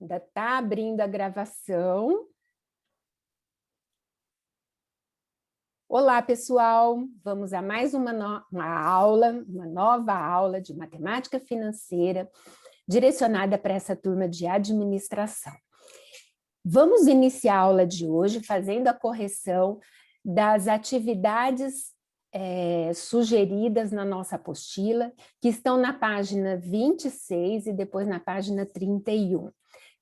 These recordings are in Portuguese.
Ainda está abrindo a gravação. Olá, pessoal! Vamos a mais uma nova aula de matemática financeira, direcionada para essa turma de administração. Vamos iniciar a aula de hoje fazendo a correção das atividades sugeridas na nossa apostila, que estão na página 26 e depois na página 31.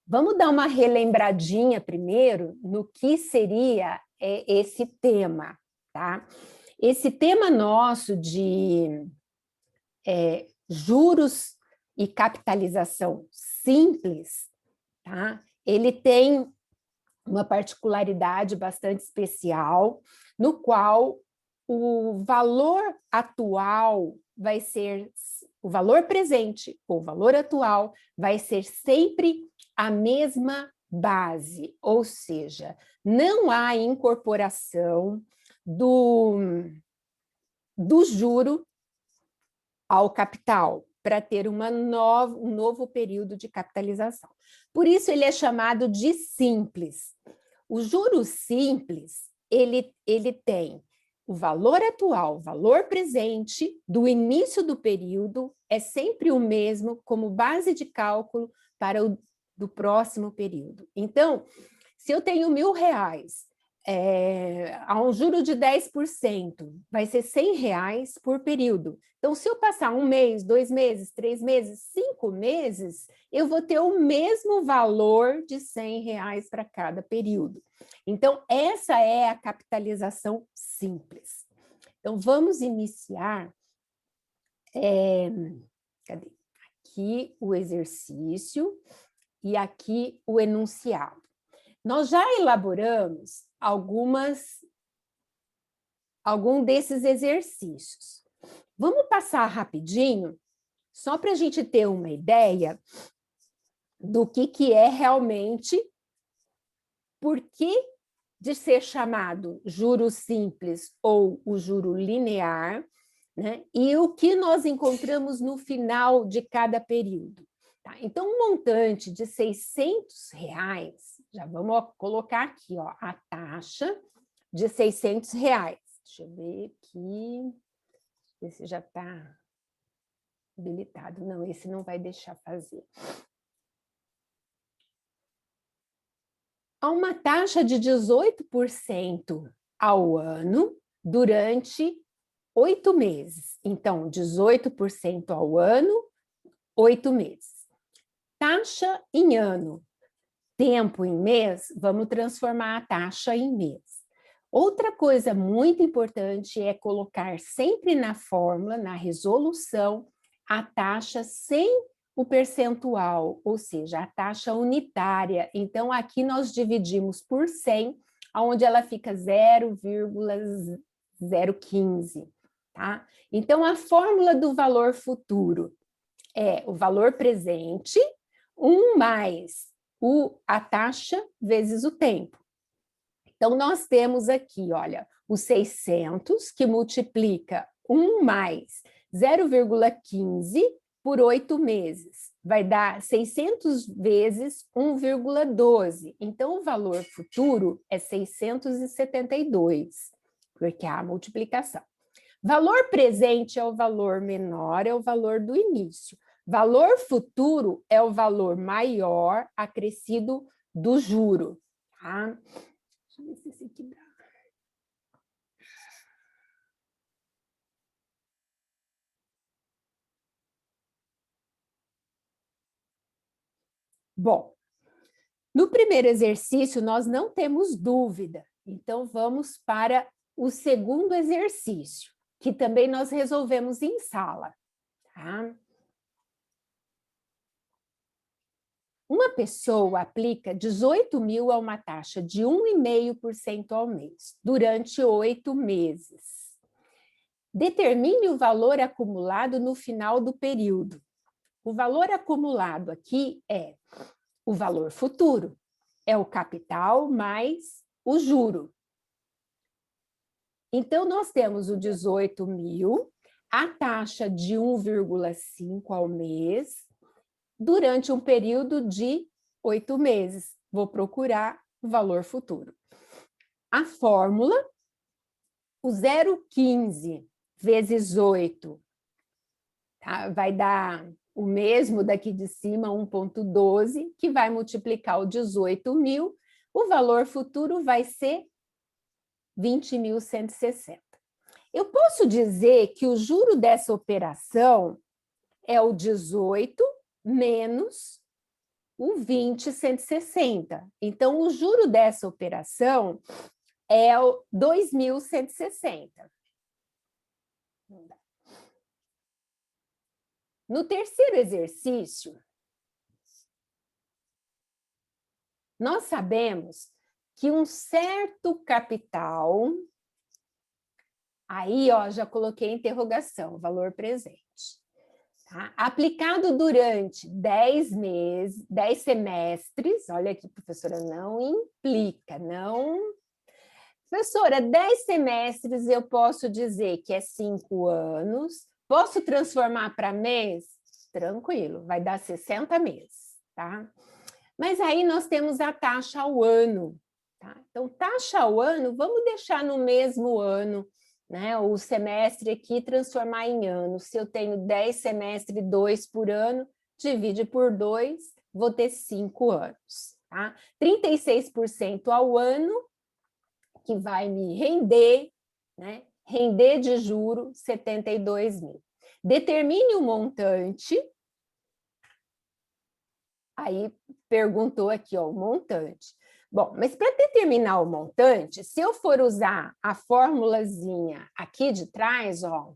Vamos dar uma relembradinha primeiro no que seria esse tema, tá? Esse tema nosso de juros e capitalização simples, tá? Ele tem uma particularidade bastante especial, no qual o valor atual vai ser, o valor presente ou o valor atual vai ser sempre a mesma base, ou seja, não há incorporação do juro ao capital para ter um novo período de capitalização. Por isso ele é chamado de simples. O juro simples, ele tem o valor atual, o valor presente do início do período é sempre o mesmo como base de cálculo para o do próximo período. Então, se eu tenho R$1.000, a um juro de 10%, vai ser R$100 por período. Então, se eu passar 1 mês, 2 meses, 3 meses, 5 meses, eu vou ter o mesmo valor de R$100 para cada período. Então, essa é a capitalização simples. Então, vamos iniciar. Cadê? Aqui o exercício e aqui o enunciado. Nós já elaboramos algum desses exercícios. Vamos passar rapidinho, só para a gente ter uma ideia do que é realmente, por que de ser chamado juro simples ou o juro linear, né? E o que nós encontramos no final de cada período. Tá? Então, um montante de R$600, já vamos colocar aqui, ó, a taxa de R$600. Deixa eu ver aqui, esse já está habilitado. Não, esse não vai deixar fazer. Há uma taxa de 18% ao ano durante 8 meses. Então, 18% ao ano, 8 meses. Taxa em ano, tempo em mês, vamos transformar a taxa em mês. Outra coisa muito importante é colocar sempre na fórmula, na resolução, a taxa sem o percentual, ou seja, a taxa unitária. Então, aqui nós dividimos por 100, onde ela fica 0,015, tá? Então, a fórmula do valor futuro é o valor presente, 1 mais a taxa vezes o tempo. Então, nós temos aqui, olha, o 600, que multiplica 1 mais 0,15 por 8 meses. Vai dar 600 vezes 1,12. Então, o valor futuro é 672, porque há a multiplicação. Valor presente é o valor menor, é o valor do início. Valor futuro é o valor maior acrescido do juro. Tá? Deixa eu ver se esse aqui dá. Bom, no primeiro exercício nós não temos dúvida. Então, vamos para o segundo exercício, que também nós resolvemos em sala. Tá? Uma pessoa aplica 18.000 a uma taxa de 1,5% ao mês, durante 8 meses. Determine o valor acumulado no final do período. O valor acumulado aqui é o valor futuro, é o capital mais o juro. Então, nós temos o 18.000, a taxa de 1,5 ao mês, durante um período de 8 meses. Vou procurar o valor futuro. A fórmula, o 0,15 vezes 8, tá? Vai dar o mesmo daqui de cima, 1,12, que vai multiplicar o 18.000. O valor futuro vai ser 20.160. Eu posso dizer que o juro dessa operação é o 18 menos o 20.160. Então, o juro dessa operação é o 2.160. No terceiro exercício, nós sabemos que um certo capital, aí ó, já coloquei interrogação, valor presente, tá? Aplicado durante 10 meses, 10 semestres, olha aqui, professora, não implica, não... Professora, 10 semestres eu posso dizer que é 5 anos, posso transformar para mês? Tranquilo, vai dar 60 meses, tá? Mas aí nós temos a taxa ao ano, tá? Então, taxa ao ano, vamos deixar no mesmo ano, né? O semestre aqui transformar em ano. Se eu tenho 10 semestres, 2 por ano, divide por 2, vou ter 5 anos, tá? 36% ao ano, que vai me render, né? Render de juro 72.000. Determine o montante. Aí perguntou aqui, ó, o montante. Bom, mas para determinar o montante, se eu for usar a formulazinha aqui de trás, ó,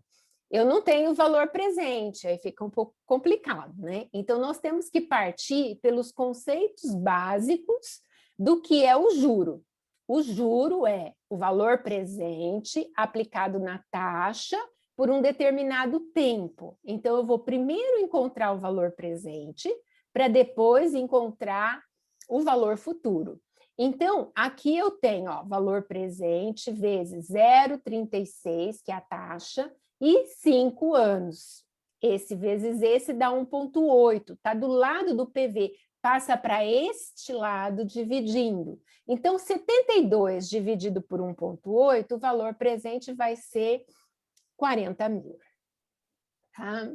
eu não tenho valor presente, aí fica um pouco complicado, né? Então, nós temos que partir pelos conceitos básicos do que é o juro. O juro é o valor presente aplicado na taxa por um determinado tempo. Então, eu vou primeiro encontrar o valor presente para depois encontrar o valor futuro. Então, aqui eu tenho, ó, valor presente vezes 0,36, que é a taxa, e 5 anos. Esse vezes esse dá 1,8, está do lado do PV, passa para este lado dividindo. Então, 72 dividido por 1,8, o valor presente vai ser 40.000. Tá?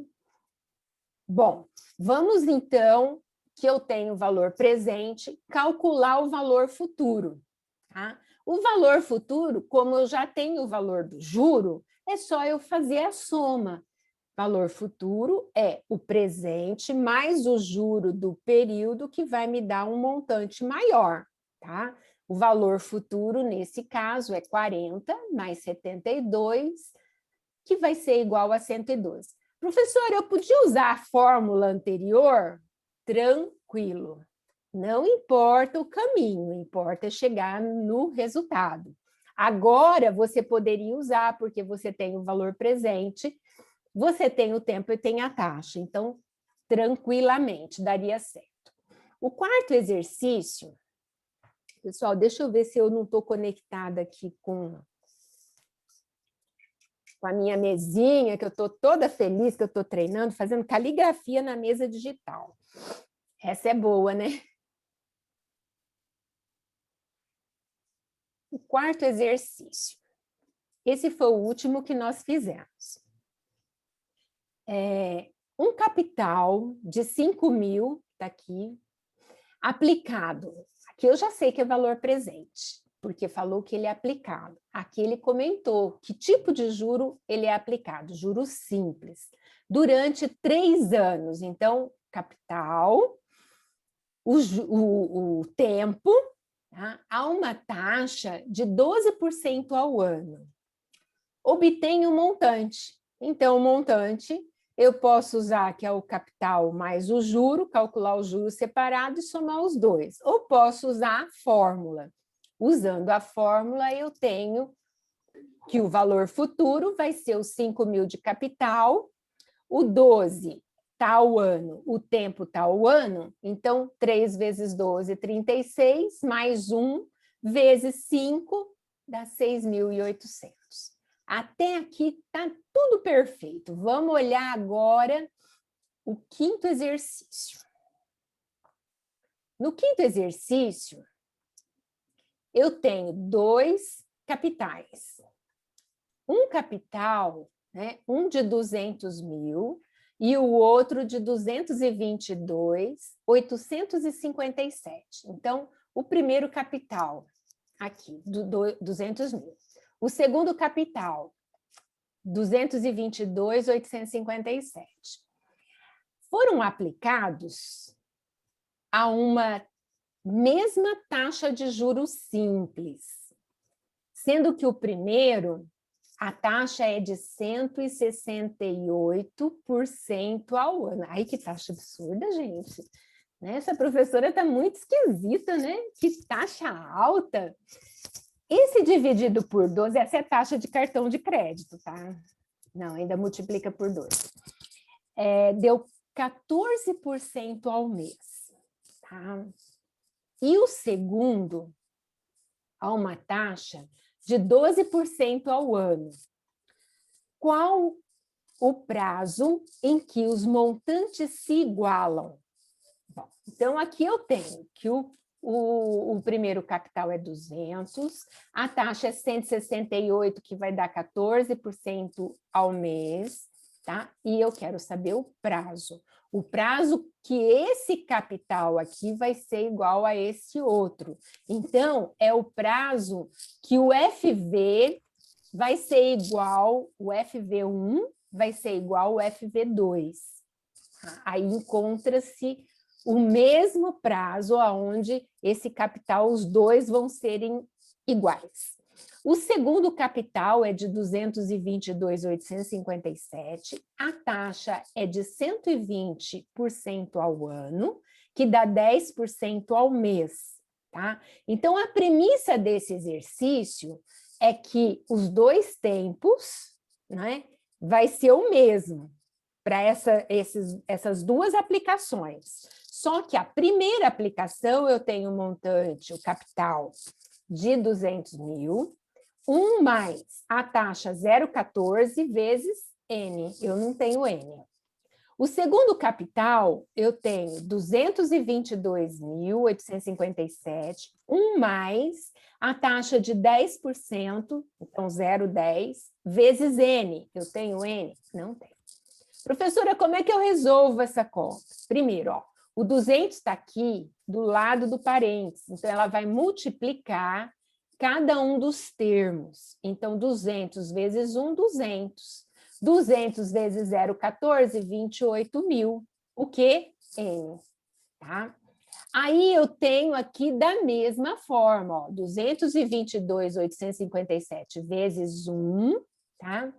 Bom, vamos então, que eu tenho o valor presente, calcular o valor futuro. Tá? O valor futuro, como eu já tenho o valor do juro, é só eu fazer a soma. Valor futuro é o presente mais o juro do período, que vai me dar um montante maior. Tá? O valor futuro, nesse caso, é 40 mais 72, que vai ser igual a 112. Professora, eu podia usar a fórmula anterior? Tranquilo. Não importa o caminho, importa chegar no resultado. Agora, você poderia usar, porque você tem o valor presente, você tem o tempo e tem a taxa. Então, tranquilamente, daria certo. O quarto exercício, pessoal, deixa eu ver se eu não estou conectada aqui com a minha mesinha, que eu estou toda feliz, que eu estou treinando, fazendo caligrafia na mesa digital. Essa é boa, né? O quarto exercício. Esse foi o último que nós fizemos. Um capital de 5.000, está aqui, aplicado. Aqui eu já sei que é valor presente, porque falou que ele é aplicado. Aqui ele comentou que tipo de juro ele é aplicado, juro simples, durante 3 anos. Então, capital, o tempo, tá? Há uma taxa de 12% ao ano. Obtém o montante. Então, o montante eu posso usar, que é o capital mais o juro, calcular o juro separado e somar os dois. Ou posso usar a fórmula. Usando a fórmula, eu tenho que o valor futuro vai ser os 5.000 de capital, o 12 tal ano, o tempo tal ano, então 3 vezes 12, 36, mais 1 vezes 5, dá 6.800. Até aqui está tudo perfeito. Vamos olhar agora o quinto exercício. No quinto exercício, eu tenho 2 capitais. Um capital, né, um de 200 mil e o outro de 222.857. Então, o primeiro capital, aqui, 200 mil. O segundo capital, 222.857. Foram aplicados a uma mesma taxa de juros simples, sendo que o primeiro, a taxa é de 168% ao ano. Ai, que taxa absurda, gente. Essa professora está muito esquisita, né? Que taxa alta. Esse dividido por 12, essa é a taxa de cartão de crédito, tá? Não, ainda multiplica por 2. Deu 14% ao mês, tá? E o segundo, há uma taxa de 12% ao ano. Qual o prazo em que os montantes se igualam? Bom, então, aqui eu tenho que o primeiro capital é 200, a taxa é 168, que vai dar 14% ao mês, tá? E eu quero saber o prazo. O prazo que esse capital aqui vai ser igual a esse outro. Então, é o prazo que o FV vai ser igual, o FV1 vai ser igual ao FV2. Aí encontra-se o mesmo prazo aonde esse capital, os dois vão serem iguais. O segundo capital é de 222.857, a taxa é de 120% ao ano, que dá 10% ao mês, tá? Então, a premissa desse exercício é que os dois tempos, né, vai ser o mesmo para essas duas aplicações. Só que a primeira aplicação eu tenho o montante, o capital de 200 mil, 1 mais a taxa 0,14 vezes N, eu não tenho N. O segundo capital, eu tenho 222.857, 1 mais a taxa de 10%, então 0,10, vezes N. Eu tenho N? Não tenho. Professora, como é que eu resolvo essa conta? Primeiro, ó, o 200 está aqui do lado do parênteses, então ela vai multiplicar cada um dos termos. Então, 200 vezes 1, 200. 200 vezes 0,14, 28.000. O quê? N. Tá? Aí eu tenho aqui da mesma forma, ó, 222.857 vezes 1, tá?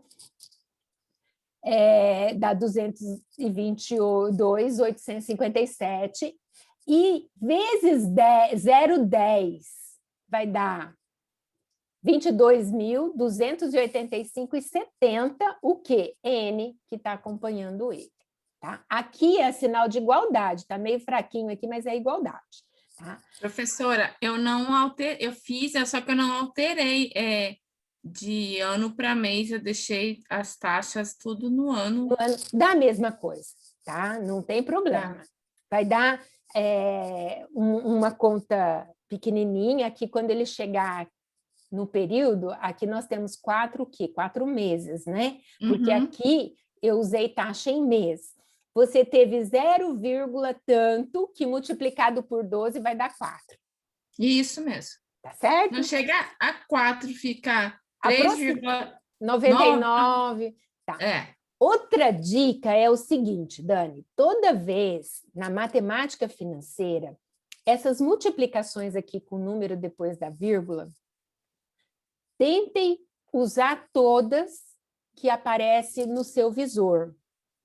Dá 222.857, e vezes 0,10 vai dar 22.285,70, o quê? N, que está acompanhando ele. Tá? Aqui é sinal de igualdade, está meio fraquinho aqui, mas é igualdade. Tá? Professora, eu não alterei, eu fiz, só que eu não alterei de ano para mês, eu deixei as taxas tudo no ano. No ano da mesma coisa, tá? Não tem problema. Tá. Vai dar uma conta pequenininha que quando ele chegar no período, aqui nós temos 4 meses, né? Porque aqui eu usei taxa em mês. Você teve 0, tanto, que multiplicado por 12 vai dar 4. Isso mesmo. Tá certo? Não chega a 4, fica 3,99. Tá. É. Outra dica é o seguinte, Dani, toda vez na matemática financeira, essas multiplicações aqui com o número depois da vírgula, tentem usar todas que aparecem no seu visor.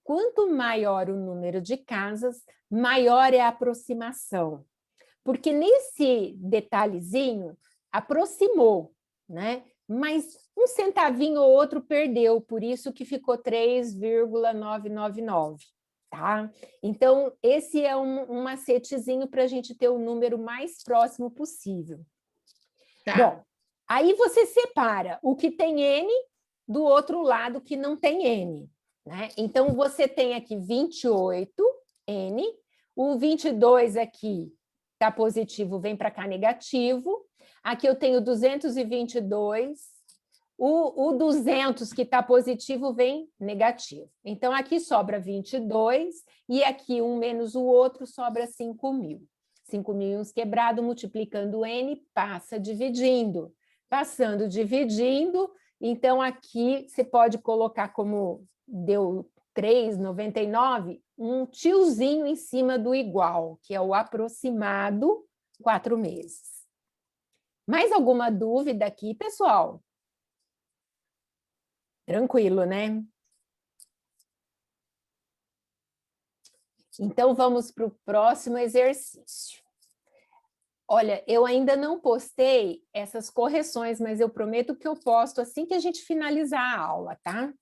Quanto maior o número de casas, maior é a aproximação. Porque nesse detalhezinho, aproximou, né? Mas um centavinho ou outro perdeu, por isso que ficou 3,999, tá? Então, esse é um macetezinho para a gente ter o número mais próximo possível. Tá. Bom, aí você separa o que tem N do outro lado que não tem N, né? Então, você tem aqui 28N, o 22 aqui está positivo vem para cá negativo. Aqui eu tenho 222. O 200 que está positivo vem negativo. Então, aqui sobra 22 e aqui um menos o outro sobra 5.000. 5.000 quebrado, multiplicando N, passa dividindo. Passando dividindo, então aqui você pode colocar como deu 3,99, um tiozinho em cima do igual, que é o aproximado 4 meses. Mais alguma dúvida aqui, pessoal? Tranquilo, né? Então, vamos para o próximo exercício. Olha, eu ainda não postei essas correções, mas eu prometo que eu posto assim que a gente finalizar a aula, tá?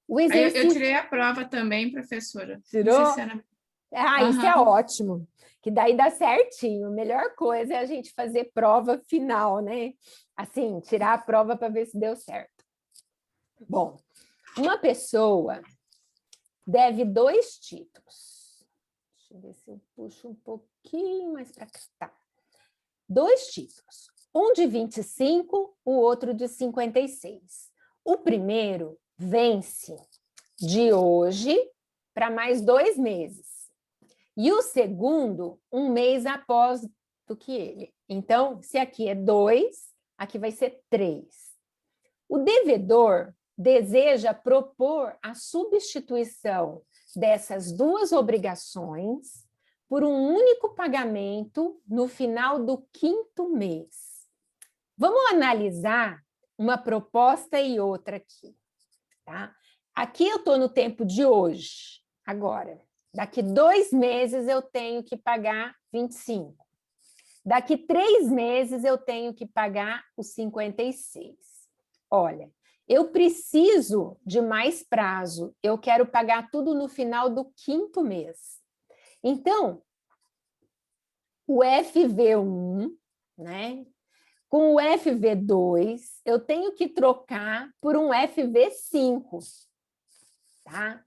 O exercício... Eu tirei a prova também, professora. Tirou? Não sei se era... Isso é ótimo, que daí dá certinho. A melhor coisa é a gente fazer prova final, né? Assim, tirar a prova para ver se deu certo. Bom, uma pessoa deve 2 títulos. Deixa eu ver se eu puxo um pouquinho mais para cá. Tá. 2 títulos. Um de 25, o outro de 56. O primeiro vence de hoje para mais 2 meses. E o segundo, 1 mês após do que ele. Então, se aqui é 2, aqui vai ser 3. O devedor deseja propor a substituição dessas 2 obrigações por um único pagamento no final do 5º mês. Vamos analisar uma proposta e outra aqui. Tá? Aqui eu estou no tempo de hoje, agora. Daqui 2 meses eu tenho que pagar 25. Daqui 3 meses eu tenho que pagar os 56. Olha, eu preciso de mais prazo. Eu quero pagar tudo no final do 5º mês. Então, o FV1, né? Com o FV2, eu tenho que trocar por um FV5, tá?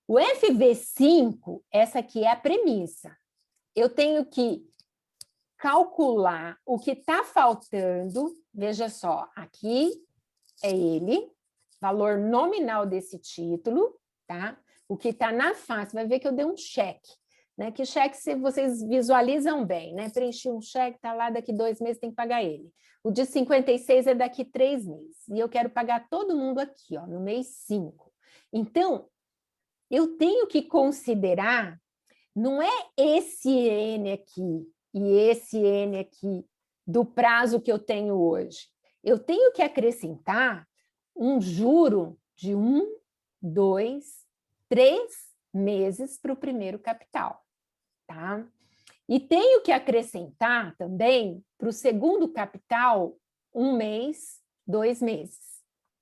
O FV5, essa aqui é a premissa. Eu tenho que calcular o que está faltando. Veja só, aqui é ele, valor nominal desse título, tá? O que está na face, vai ver que eu dei um cheque, né? Que cheque se vocês visualizam bem, né? Preenchi um cheque, está lá, daqui 2 meses tem que pagar ele. O de 56 é daqui 3 meses. E eu quero pagar todo mundo aqui, ó, no mês 5. Então, eu tenho que considerar, não é esse N aqui e esse N aqui do prazo que eu tenho hoje. Eu tenho que acrescentar um juro de 1, 2, 3 meses para o primeiro capital, tá? E tenho que acrescentar também para o segundo capital 1 mês, 2 meses.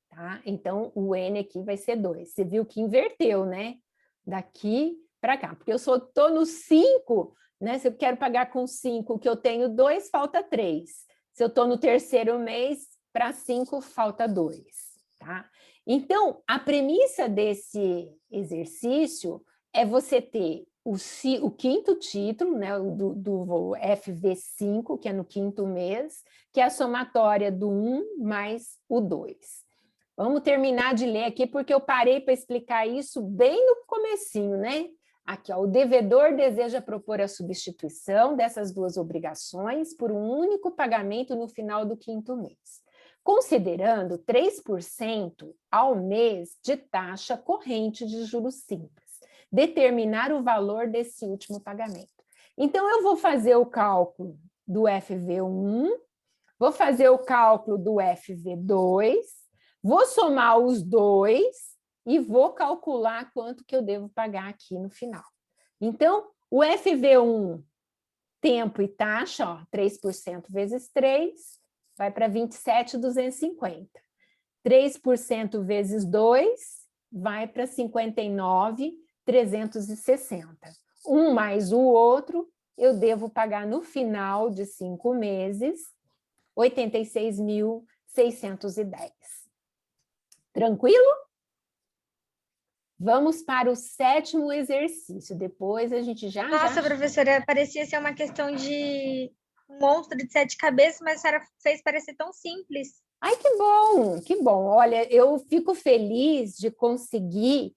Tá? Então, o N aqui vai ser 2. Você viu que inverteu, né? Daqui para cá. Porque eu estou no 5, né? Se eu quero pagar com 5, que eu tenho 2, falta 3. Se eu estou no 3º mês, para 5, falta 2. Tá? Então, a premissa desse exercício é você ter o 5º título, né? do FV5, que é no 5º mês, que é a somatória do 1 mais o 2. Vamos terminar de ler aqui, porque eu parei para explicar isso bem no comecinho, né? Aqui, ó, o devedor deseja propor a substituição dessas 2 obrigações por um único pagamento no final do 5º mês, considerando 3% ao mês de taxa corrente de juros simples, determinar o valor desse último pagamento. Então, eu vou fazer o cálculo do FV1, vou fazer o cálculo do FV2, vou somar os 2 e vou calcular quanto que eu devo pagar aqui no final. Então, o FV1, tempo e taxa, ó, 3% vezes 3, vai para 27.250. 3% vezes 2, vai para 59.360. Um mais o outro, eu devo pagar no final de 5 meses, 86.610. Tranquilo? Vamos para o 7º exercício. Depois a gente já... Nossa, professora, parecia ser uma questão de um monstro de 7 cabeças, mas a senhora fez parecer tão simples. Ai, que bom, que bom. Olha, eu fico feliz de conseguir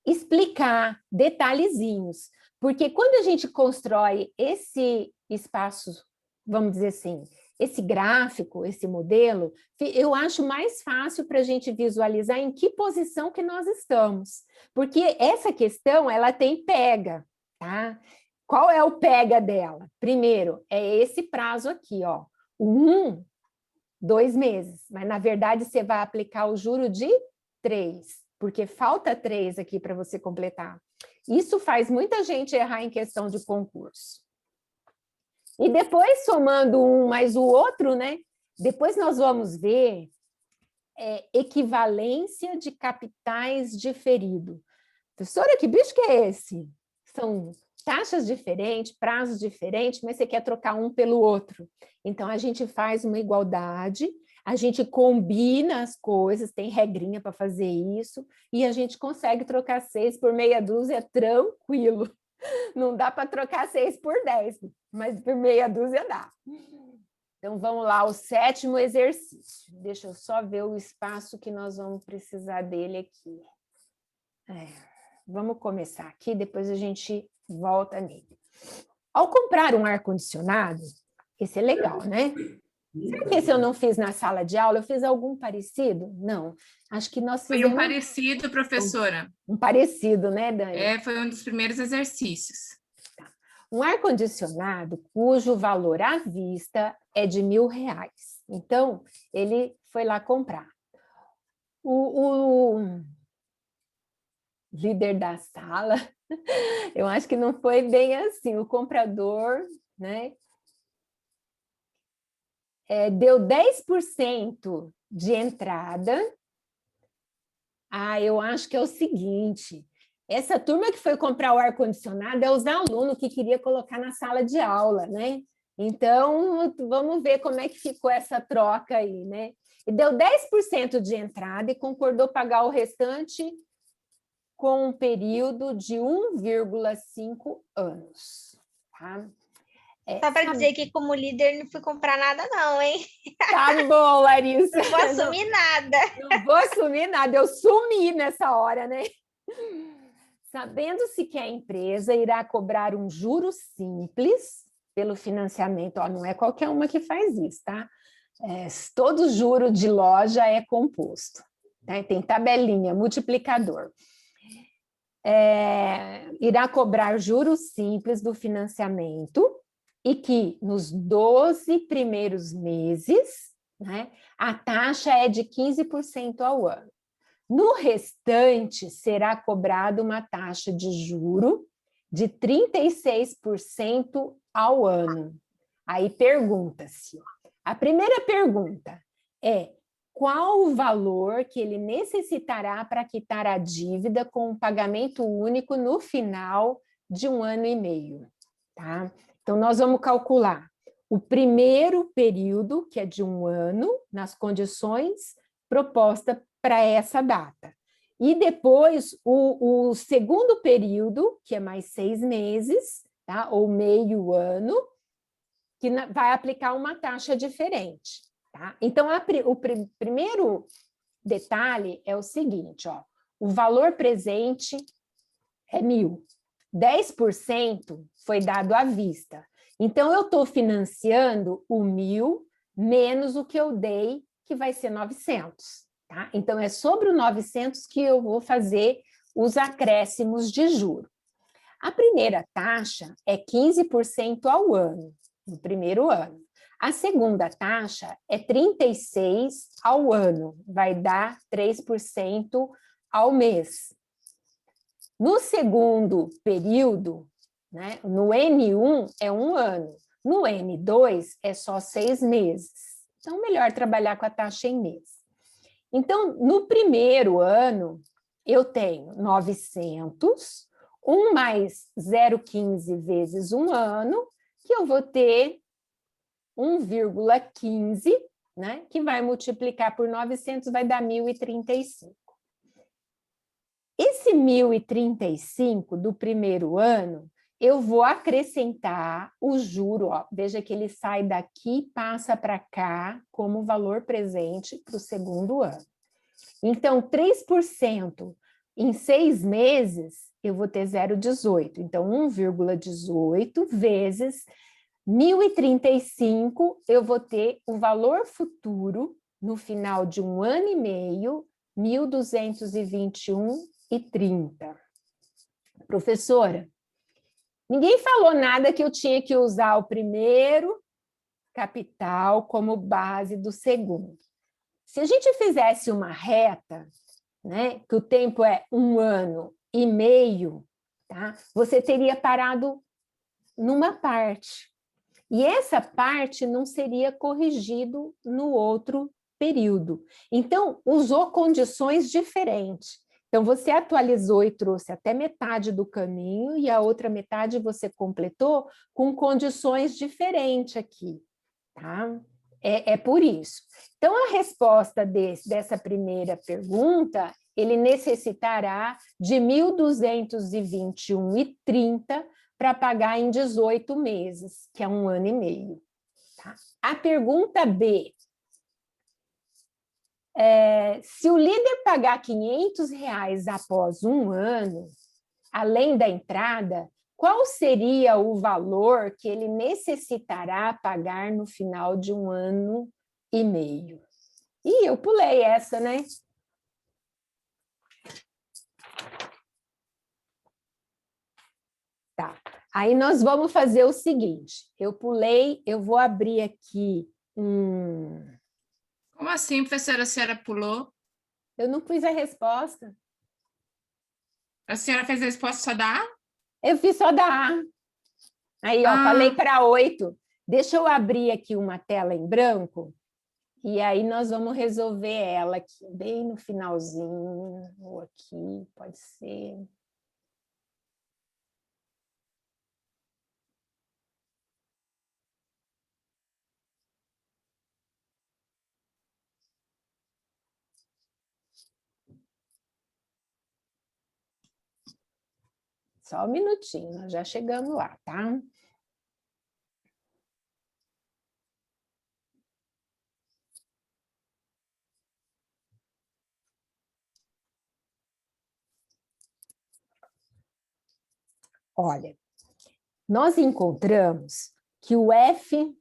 explicar detalhezinhos, porque quando a gente constrói esse espaço, vamos dizer assim, esse gráfico, esse modelo, eu acho mais fácil para a gente visualizar em que posição que nós estamos, porque essa questão, ela tem pega, tá? Qual é o pega dela? Primeiro, é esse prazo aqui, ó, 2 meses, mas na verdade você vai aplicar o juro de 3, porque falta 3 aqui para você completar. Isso faz muita gente errar em questão de concurso. E depois, somando um mais o outro, né? Depois nós vamos ver equivalência de capitais diferido. Professora, que bicho que é esse? São taxas diferentes, prazos diferentes, mas você quer trocar um pelo outro. Então, a gente faz uma igualdade, a gente combina as coisas, tem regrinha para fazer isso, e a gente consegue trocar 6 por meia dúzia tranquilo. Não dá para trocar 6 por 10, mas por meia dúzia dá. Então, vamos lá, o 7º exercício. Deixa eu só ver o espaço que nós vamos precisar dele aqui. Vamos começar aqui, depois a gente volta nele. Ao comprar um ar-condicionado, esse é legal, né? Será que esse eu não fiz na sala de aula? Eu fiz algum parecido? Não. Acho que nós fizemos... Foi um parecido, professora. Um parecido, né, Dani? Foi um dos primeiros exercícios. Um ar-condicionado cujo valor à vista é de R$1.000. Então, ele foi lá comprar. O líder da sala, eu acho que não foi bem assim. O comprador, né, deu 10% de entrada. Eu acho que é o seguinte... Essa turma que foi comprar o ar-condicionado é os alunos que queria colocar na sala de aula, né? Então, vamos ver como é que ficou essa troca aí, né? E deu 10% de entrada e concordou pagar o restante com um período de 1,5 anos. Tá? Só para dizer que, como líder, não fui comprar nada, não, hein? Tá bom, Larissa. Não vou assumir nada. Não vou assumir nada, eu sumi nessa hora, né? Sabendo-se que a empresa irá cobrar um juro simples pelo financiamento, não é qualquer uma que faz isso, tá? Todo juro de loja é composto, né? Tem tabelinha, multiplicador. Irá cobrar juros simples do financiamento e que nos 12 primeiros meses, né, a taxa é de 15% ao ano. No restante, será cobrada uma taxa de juro de 36% ao ano. Aí pergunta-se, a primeira pergunta é: qual o valor que ele necessitará para quitar a dívida com um pagamento único no final de 1 ano e meio? Tá? Então, nós vamos calcular o primeiro período, que é de 1 ano, nas condições propostas para essa data. E depois, o segundo período, que é mais 6 meses, tá? Ou meio ano, que vai aplicar uma taxa diferente. Tá? Então, o primeiro detalhe é o seguinte, ó, o valor presente é 1.000, 10% foi dado à vista. Então, eu estou financiando o 1.000 menos o que eu dei, que vai ser 900. Tá? Então, é sobre o 900 que eu vou fazer os acréscimos de juro. A primeira taxa é 15% ao ano, no primeiro ano. A segunda taxa é 36% ao ano, vai dar 3% ao mês. No segundo período, né, no N1 é 1 ano, no N2 é só 6 meses. Então, melhor trabalhar com a taxa em mês. Então, no primeiro ano, eu tenho 900, 1 mais 0,15 vezes 1 ano, que eu vou ter 1,15, né, que vai multiplicar por 900, vai dar 1.035. Esse 1.035 do primeiro ano, eu vou acrescentar o juro, ó, veja que ele sai daqui e passa para cá como valor presente para o segundo ano. Então, 3% em 6 meses, eu vou ter 0,18. Então, 1,18 vezes 1.035, eu vou ter o valor futuro no final de um ano e meio, 1.221,30. Professora, ninguém falou nada que eu tinha que usar o primeiro capital como base do segundo. Se a gente fizesse uma reta, né, que o tempo é 1 ano e meio, tá? Você teria parado numa parte. E essa parte não seria corrigido no outro período. Então, usou condições diferentes. Então, você atualizou e trouxe até metade do caminho, e a outra metade você completou com condições diferentes aqui, tá? É por isso. Então, a resposta dessa primeira pergunta, ele necessitará de 1.221,30 para pagar em 18 meses, que é 1 ano e meio. Tá? A pergunta B. Se o líder pagar R$ 500 após 1 ano, além da entrada, qual seria o valor que ele necessitará pagar no final de 1 ano e meio? Ih, eu pulei essa, né? Tá. Aí nós vamos fazer o seguinte, eu pulei, eu vou abrir aqui Como assim, professora, a senhora pulou? Eu não pus a resposta. A senhora fez a resposta só da A? Eu fiz só da A. Aí, ó, falei para 8. Deixa eu abrir aqui uma tela em branco e aí nós vamos resolver ela aqui, bem no finalzinho, ou aqui, pode ser. Só um minutinho, nós já chegamos lá, tá? Olha, nós encontramos que o F...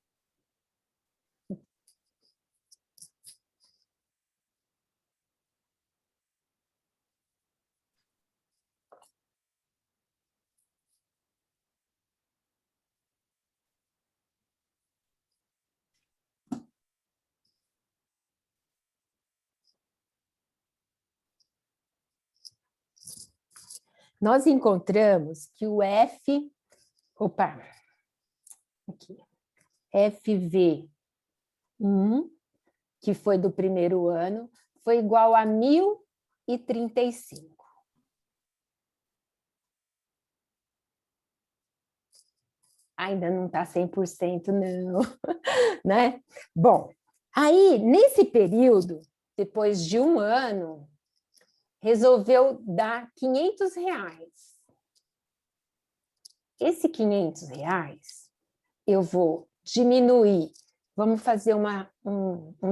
Nós encontramos que o F... Opa! Aqui. FV1, que foi do primeiro ano, foi igual a 1.035. Ainda não está 100%, não, né? Bom, aí, nesse período, depois de 1 ano, resolveu dar R$ 500. Esse R$ 500, eu vou diminuir. Vamos fazer uma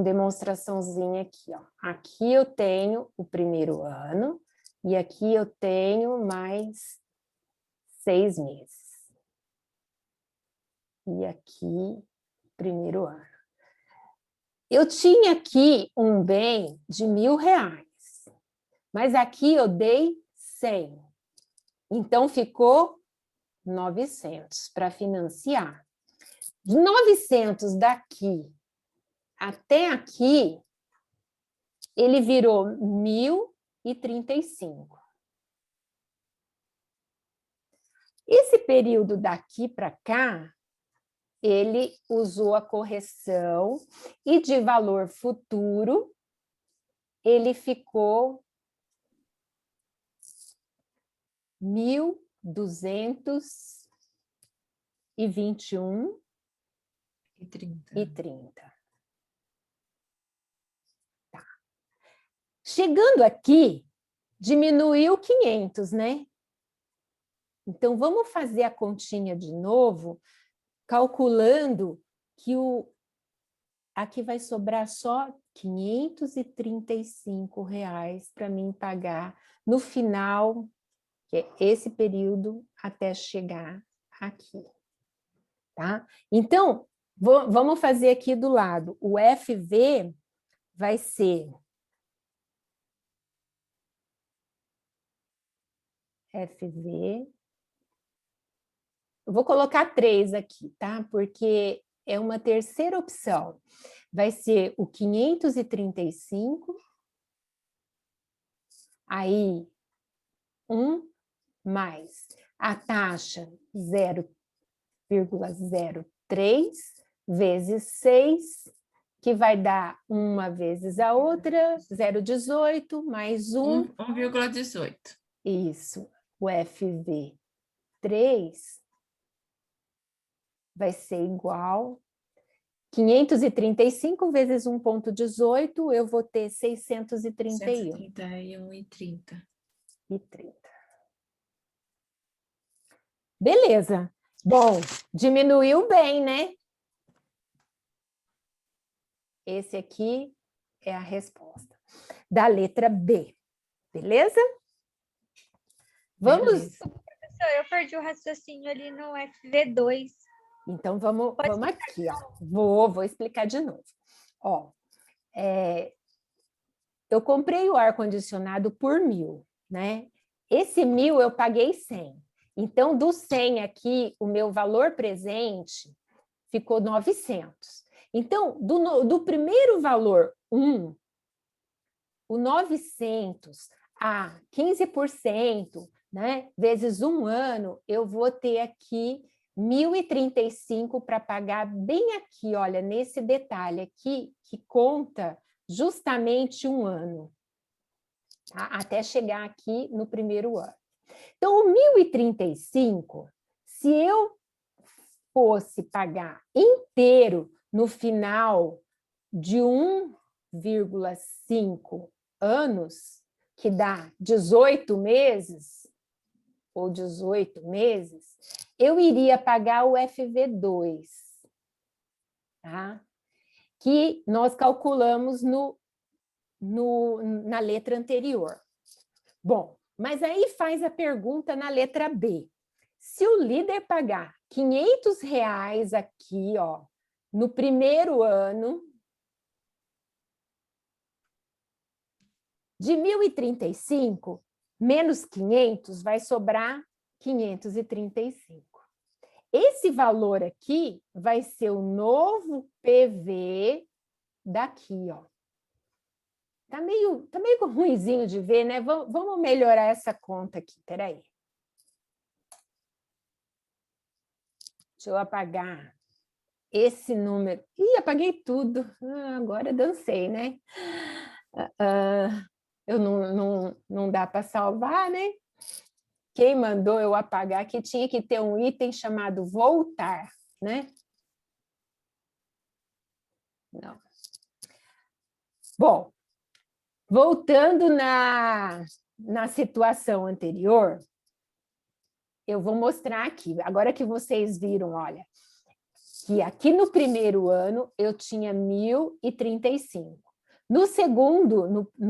demonstraçãozinha aqui, ó. Aqui eu tenho o primeiro ano e aqui eu tenho mais 6 meses. E aqui, primeiro ano. Eu tinha aqui um bem de R$ 1.000, mas aqui eu dei 100. Então, ficou 900 para financiar. De 900 daqui até aqui, ele virou 1.035. Esse período daqui para cá, ele usou a correção e de valor futuro, ele ficou 1.221,30. Tá. Chegando aqui, diminuiu 500, né? Então, vamos fazer a continha de novo, calculando que aqui vai sobrar só R$ 535 para mim pagar no final, que é esse período, até chegar aqui. Tá? Então, vamos fazer aqui do lado. O FV vai ser FV. Eu vou colocar 3 aqui, tá? Porque é uma terceira opção. Vai ser o 535, aí 1 mais a taxa 0,03 vezes 6, que vai dar uma vezes a outra, 0,18 mais 1. 1,18. Isso, o FV 3 vai ser igual 535 vezes 1,18, eu vou ter 631. 631,30. E 30. Beleza. Bom, diminuiu bem, né? Esse aqui é a resposta da letra B. Beleza? Vamos. Beleza. Professor, eu perdi o raciocínio ali no FV2. Então, vamos aqui, ó. Vou explicar de novo. Ó, eu comprei o ar-condicionado por 1.000, né? Esse 1.000 eu paguei 100. Então, do 100 aqui, o meu valor presente ficou 900. Então, do primeiro valor, 1, o 900 a 15%, né, vezes 1 ano, eu vou ter aqui 1.035 para pagar bem aqui, olha, nesse detalhe aqui, que conta justamente 1 ano, tá? Até chegar aqui no primeiro ano. Então, o 1.035, se eu fosse pagar inteiro no final de 1,5 anos, que dá 18 meses, ou 18 meses, eu iria pagar o FV2, tá? Que nós calculamos na letra anterior. Bom, mas aí faz a pergunta na letra B. Se o líder pagar R$500 aqui, ó, no primeiro ano, de 1.035, menos 500, vai sobrar 535. Esse valor aqui vai ser o novo PV daqui, ó. Tá meio ruinzinho de ver, né? Vamos melhorar essa conta aqui, peraí. Deixa eu apagar esse número. Ih, apaguei tudo. Agora dancei, né? Eu não dá para salvar, né? Quem mandou eu apagar que tinha que ter um item chamado voltar, né? Não. Bom, voltando na situação anterior, eu vou mostrar aqui. Agora que vocês viram, olha, que aqui no primeiro ano eu tinha 1.035. No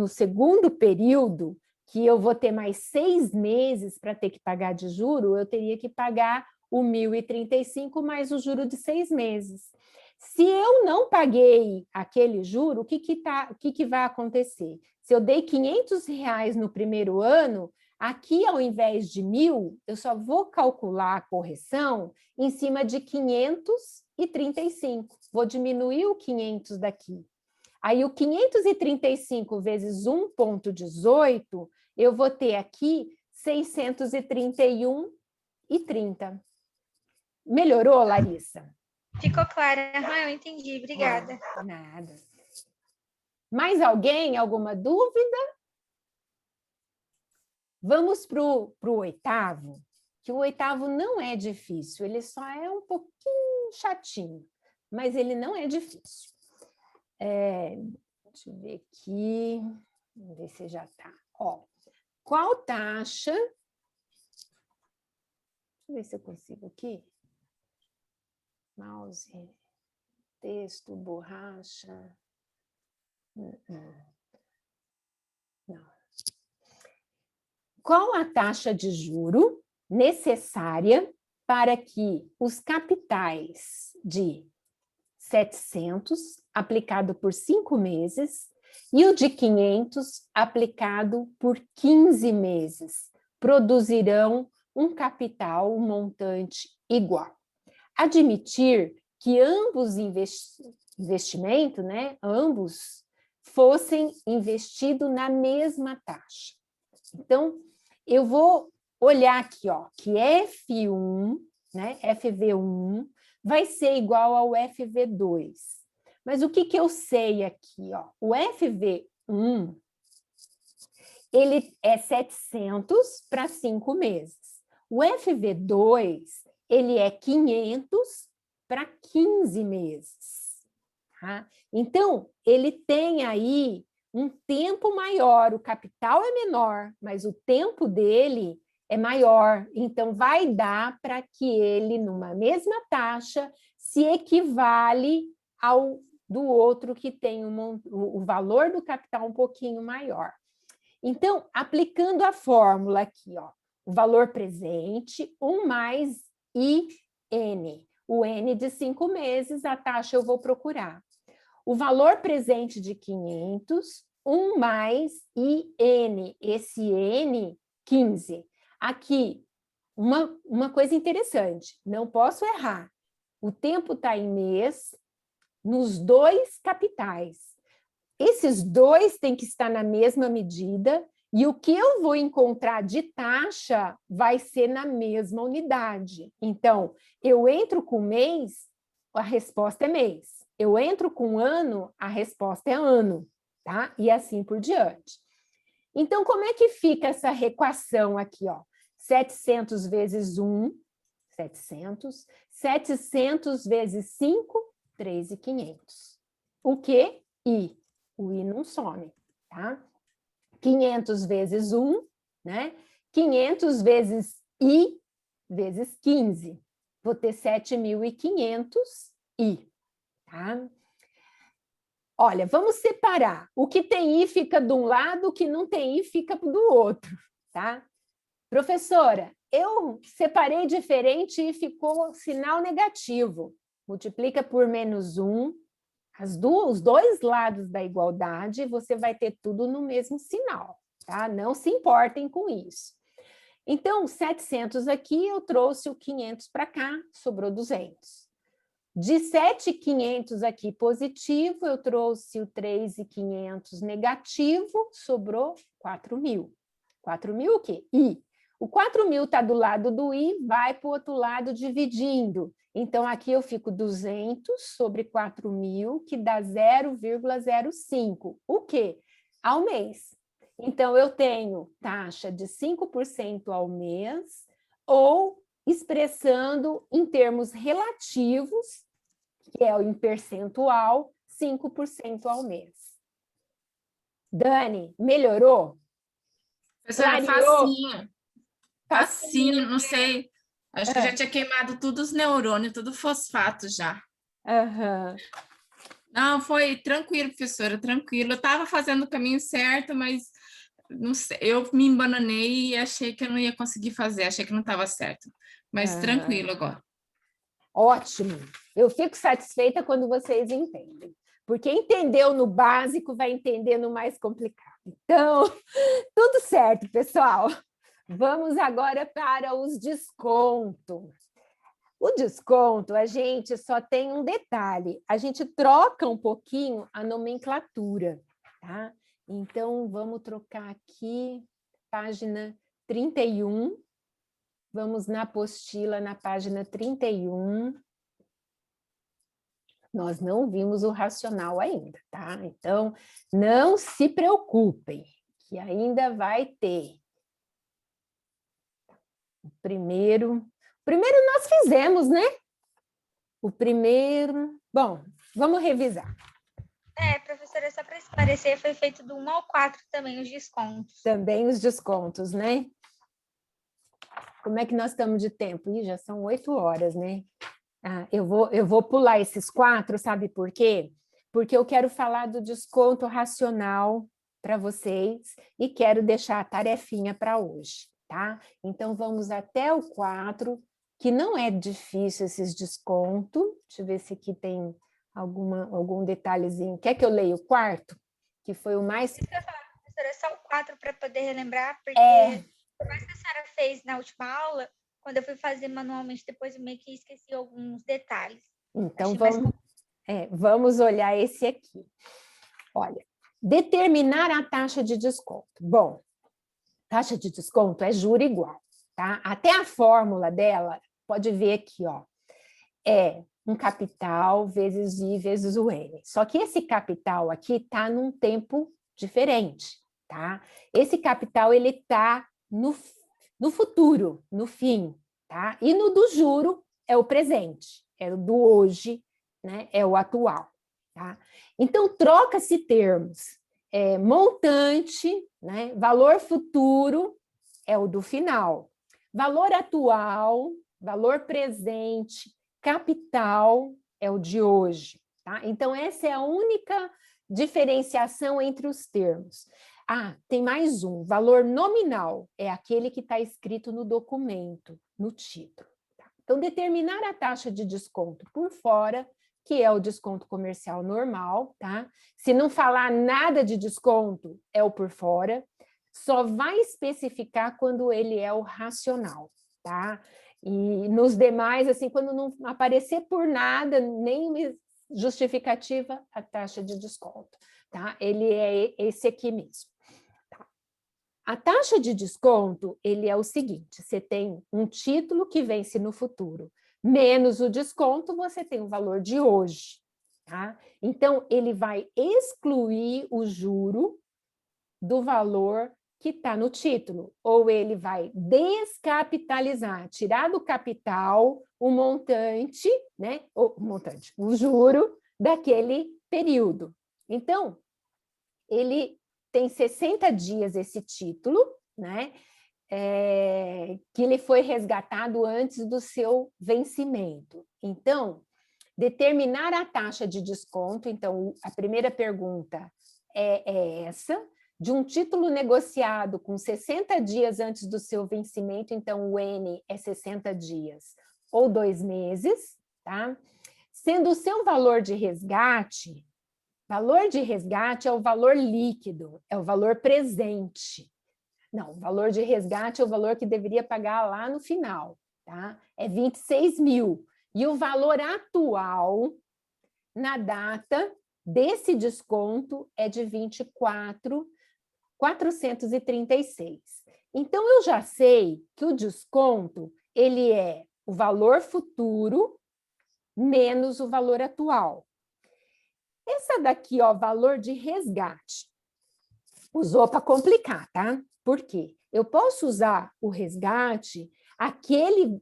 segundo período, que eu vou ter mais 6 meses para ter que pagar de juro, eu teria que pagar o 1.035 mais o juro de 6 meses. Se eu não paguei aquele juro, o que vai acontecer? Se eu dei R$500 no primeiro ano, aqui, ao invés de 1.000, eu só vou calcular a correção em cima de 535. Vou diminuir o 500 daqui. Aí, o 535 vezes 1,18, eu vou ter aqui 631,30. Melhorou, Larissa? Ficou clara. Eu entendi. Obrigada. Nada. Mais alguém? Alguma dúvida? Vamos para o oitavo, que o oitavo não é difícil, ele só é um pouquinho chatinho, mas ele não é difícil. Deixa eu ver aqui, vamos ver se já está. qual taxa... Deixa eu ver se eu consigo aqui. Mouse, texto, borracha. Não. Qual a taxa de juro necessária para que os capitais de 700, aplicado por 5 meses, e o de 500, aplicado por 15 meses, produzirão um capital, um montante igual? Admitir que ambos investimentos, né, ambos fossem investidos na mesma taxa. Então, eu vou olhar aqui, ó, que F1, né, FV1, vai ser igual ao FV2. Mas o que eu sei aqui, ó? O FV1, ele é 700 para 5 meses. O FV2, ele é 500 para 15 meses. Tá? Então, ele tem aí um tempo maior, o capital é menor, mas o tempo dele é maior. Então, vai dar para que ele, numa mesma taxa, se equivale ao do outro que tem o valor do capital um pouquinho maior. Então, aplicando a fórmula aqui, ó, o valor presente, 1 mais IN. O N de 5 meses, a taxa eu vou procurar. O valor presente de 500, 1 mais IN. Esse N, 15. Aqui, uma coisa interessante, não posso errar. O tempo está em mês, nos 2 capitais. Esses 2 têm que estar na mesma medida e o que eu vou encontrar de taxa vai ser na mesma unidade. Então, eu entro com mês, a resposta é mês. Eu entro com ano, a resposta é ano, tá? E assim por diante. Então, como é que fica essa equação aqui, ó? 700 vezes 1, 700. 700 vezes 5, 3.500. O quê? I. O I não some, tá? 500 vezes 1, né? 500 vezes I vezes 15. Vou ter 7.500 I, tá? Olha, vamos separar. O que tem I fica de um lado, o que não tem I fica do outro, tá? Professora, eu separei diferente e ficou sinal negativo. Multiplica por menos 1, os 2 lados da igualdade, você vai ter tudo no mesmo sinal, tá? Não se importem com isso. Então, 700 aqui, eu trouxe o 500 para cá, sobrou 200. De 7.500 aqui positivo, eu trouxe o 3.500 negativo, sobrou 4.000. 4.000 o quê? I. O 4.000 está do lado do I, vai para o outro lado dividindo. Então, aqui eu fico 200 sobre 4.000, que dá 0,05. O quê? Ao mês. Então, eu tenho taxa de 5% ao mês, ou expressando em termos relativos, que é em percentual, 5% ao mês. Dani, melhorou? Professora, facinho. Facinho, não sei. Acho que eu já tinha queimado todos os neurônios, tudo fosfato já. Uhum. Não, foi tranquilo, professora, tranquilo. Eu estava fazendo o caminho certo, mas não sei, eu me embananei e achei que eu não ia conseguir fazer, achei que não estava certo. Mas tranquilo agora. Ótimo. Eu fico satisfeita quando vocês entendem. Porque entendeu no básico, vai entender no mais complicado. Então, tudo certo, pessoal. Vamos agora para os descontos. O desconto, a gente só tem um detalhe, a gente troca um pouquinho a nomenclatura, tá? Então, vamos trocar aqui, página 31, vamos na apostila, na página 31. Nós não vimos o racional ainda, tá? Então, não se preocupem, que ainda vai ter. O primeiro nós fizemos, né? O primeiro... Bom, vamos revisar. Professora, só para esclarecer, foi feito do 1 ao 4 também os descontos. Também os descontos, né? Como é que nós estamos de tempo? Ih, já são 8 horas, né? Eu vou pular esses 4, sabe por quê? Porque eu quero falar do desconto racional para vocês e quero deixar a tarefinha para hoje, tá? Então, vamos até o 4, que não é difícil esses descontos. Deixa eu ver se aqui tem algum detalhezinho. Quer que eu leia o quarto? Que foi o mais... Isso que eu ia falar, professora, só o 4 para poder relembrar, porque por mais que a senhora fez na última aula, quando eu fui fazer manualmente, depois eu meio que esqueci alguns detalhes. Então, vamos olhar esse aqui. Olha, determinar a taxa de desconto. Bom, taxa de desconto é juro igual, tá? Até a fórmula dela, pode ver aqui, ó, é um capital vezes I vezes o N. Só que esse capital aqui está num tempo diferente, tá? Esse capital, ele está no futuro, no fim, tá? E no do juro é o presente, é o do hoje, né? É o atual, tá? Então, troca-se termos. Montante, né? Valor futuro é o do final. Valor atual, valor presente, capital é o de hoje, tá? Então, essa é a única diferenciação entre os termos. Tem mais um, valor nominal, é aquele que está escrito no documento, no título. Tá? Então, determinar a taxa de desconto por fora, que é o desconto comercial normal, tá? Se não falar nada de desconto, é o por fora, só vai especificar quando ele é o racional, tá? E nos demais, assim, quando não aparecer por nada, nem justificativa, a taxa de desconto, tá? Ele é esse aqui mesmo. Tá? A taxa de desconto, ele é o seguinte, você tem um título que vence no futuro, menos o desconto, você tem o valor de hoje, tá? Então, ele vai excluir o juro do valor que está no título, ou ele vai descapitalizar, tirar do capital o montante, né? O juro daquele período. Então, ele tem 60 dias esse título, né? Que ele foi resgatado antes do seu vencimento. Então, determinar a taxa de desconto, então, a primeira pergunta é essa, de um título negociado com 60 dias antes do seu vencimento, então o N é 60 dias ou 2 meses, tá? Sendo o seu valor de resgate é o valor líquido, é o valor presente. Não, o valor de resgate é o valor que deveria pagar lá no final, tá? É 26 mil. E o valor atual, na data desse desconto, é de 24.436. Então, eu já sei que o desconto, ele é o valor futuro menos o valor atual. Essa daqui, ó, valor de resgate, usou para complicar, tá? Por quê? Eu posso usar o resgate aquele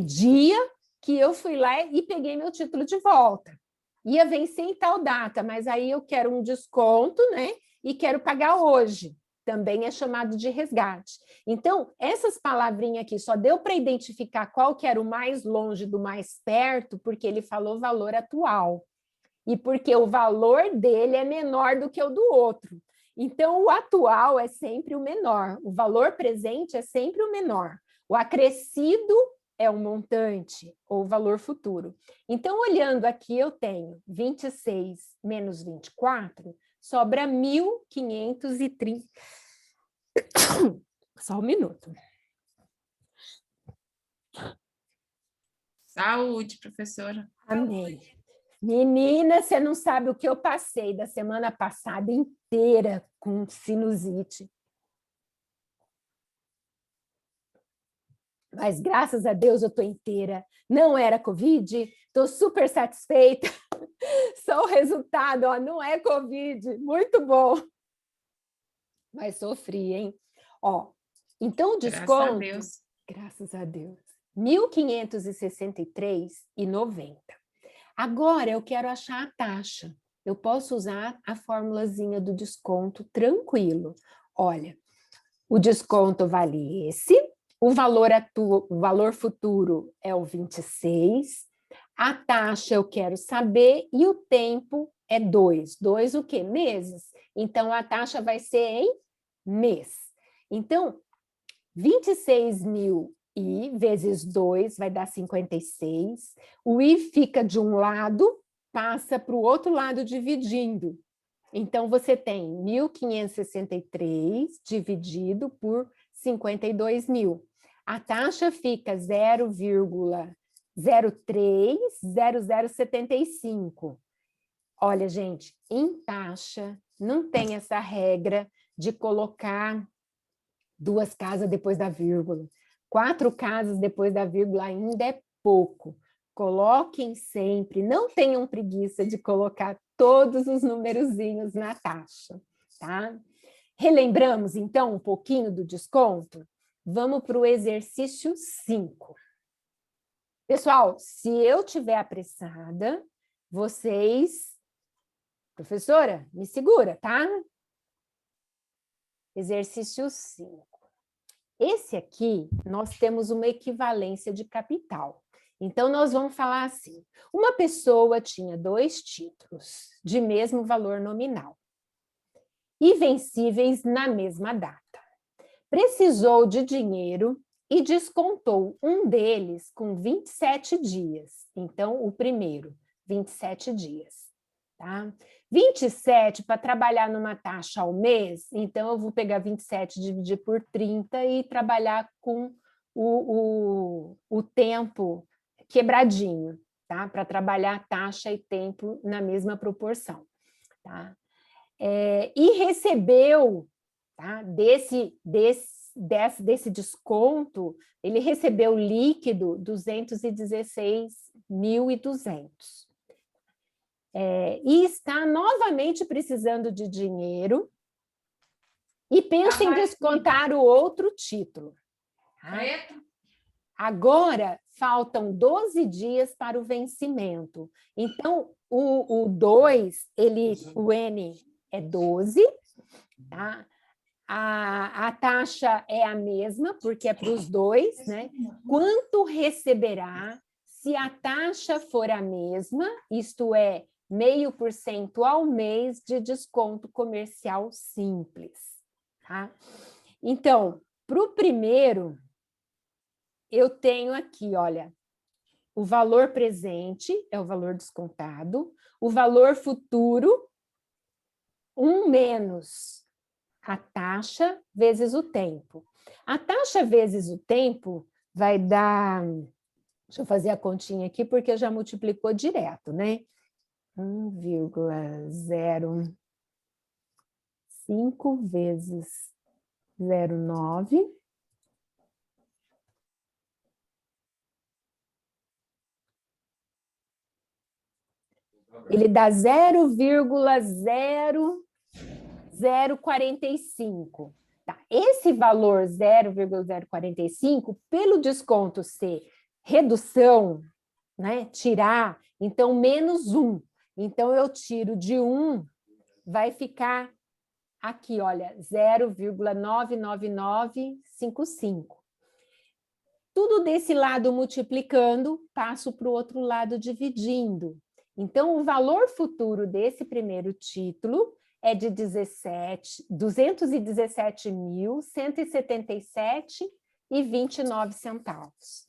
dia que eu fui lá e peguei meu título de volta. Ia vencer em tal data, mas aí eu quero um desconto, né? E quero pagar hoje. Também é chamado de resgate. Então, essas palavrinhas aqui só deu para identificar qual que era o mais longe do mais perto, porque ele falou valor atual. E porque o valor dele é menor do que o do outro. Então, o atual é sempre o menor, o valor presente é sempre o menor. O acrescido é o montante ou o valor futuro. Então, olhando aqui, eu tenho 26 menos 24, sobra 1.530. Só um minuto. Saúde, professora. Amém. Menina, você não sabe o que eu passei da semana passada inteira com sinusite. Mas, graças a Deus, eu estou inteira. Não era Covid, estou super satisfeita. Só o resultado, ó, não é Covid. Muito bom. Mas sofri, hein? Ó, então, o desconto... Graças a Deus. R$ 1.563,90. Agora, eu quero achar a taxa. eu posso usar a formulazinha do desconto tranquilo. Olha, o desconto vale esse, o valor futuro é o 26, a taxa eu quero saber e o tempo é 2. 2 o quê? Meses. Então, a taxa vai ser em mês. Então, 26.000 I vezes 2 vai dar 56. O I fica de um lado, passa para o outro lado dividindo. Então, você tem 1.563 dividido por 52.000. A taxa fica 0,030075. Olha, gente, em taxa não tem essa regra de colocar 2 casas depois da vírgula. 4 casas depois da vírgula ainda é pouco. Coloquem sempre, não tenham preguiça de colocar todos os numerozinhos na taxa, tá? Relembramos, então, um pouquinho do desconto? Vamos para o exercício 5. Pessoal, se eu estiver apressada, vocês... Professora, me segura, tá? Exercício 5. Esse aqui, nós temos uma equivalência de capital. Então, nós vamos falar assim, uma pessoa tinha 2 títulos de mesmo valor nominal e vencíveis na mesma data. Precisou de dinheiro e descontou um deles com 27 dias. Então, o primeiro, 27 dias. Tá? 27 para trabalhar numa taxa ao mês, então eu vou pegar 27 e dividir por 30 e trabalhar com o tempo quebradinho, tá? Para trabalhar taxa e tempo na mesma proporção. Tá? E recebeu, tá? Desse desconto, ele recebeu líquido 216.200. E está novamente precisando de dinheiro e pensa em descontar o outro título. Tá? Agora, faltam 12 dias para o vencimento. Então, o 2, o N é 12, tá? A taxa é a mesma, porque é para os dois, né? Quanto receberá se a taxa for a mesma, isto é, 0,5% ao mês de desconto comercial simples, tá? Então, para o primeiro, eu tenho aqui, olha, o valor presente é o valor descontado, o valor futuro, 1 menos a taxa vezes o tempo. A taxa vezes o tempo vai dar... Deixa eu fazer a continha aqui, porque já multiplicou direto, né? 1,05 vezes 0,9. Ele dá 0,0045. Tá. Esse valor 0,045, pelo desconto ser redução, né? Tirar, então menos 1. Então, eu tiro de 1, vai ficar aqui, olha, 0,99955. Tudo desse lado multiplicando, passo para o outro lado dividindo. Então, o valor futuro desse primeiro título é de 217.177,29 centavos.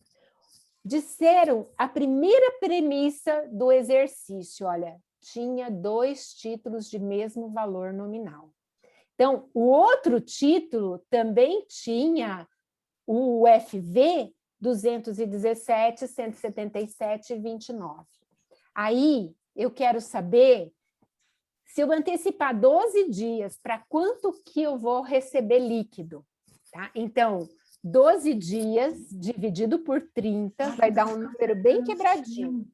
Disseram a primeira premissa do exercício, olha, tinha 2 títulos de mesmo valor nominal. Então, o outro título também tinha o UFV 217.177,29. Aí, eu quero saber se eu antecipar 12 dias, para quanto que eu vou receber líquido, tá? Então, 12 dias dividido por 30 vai dar um número bem quebradinho.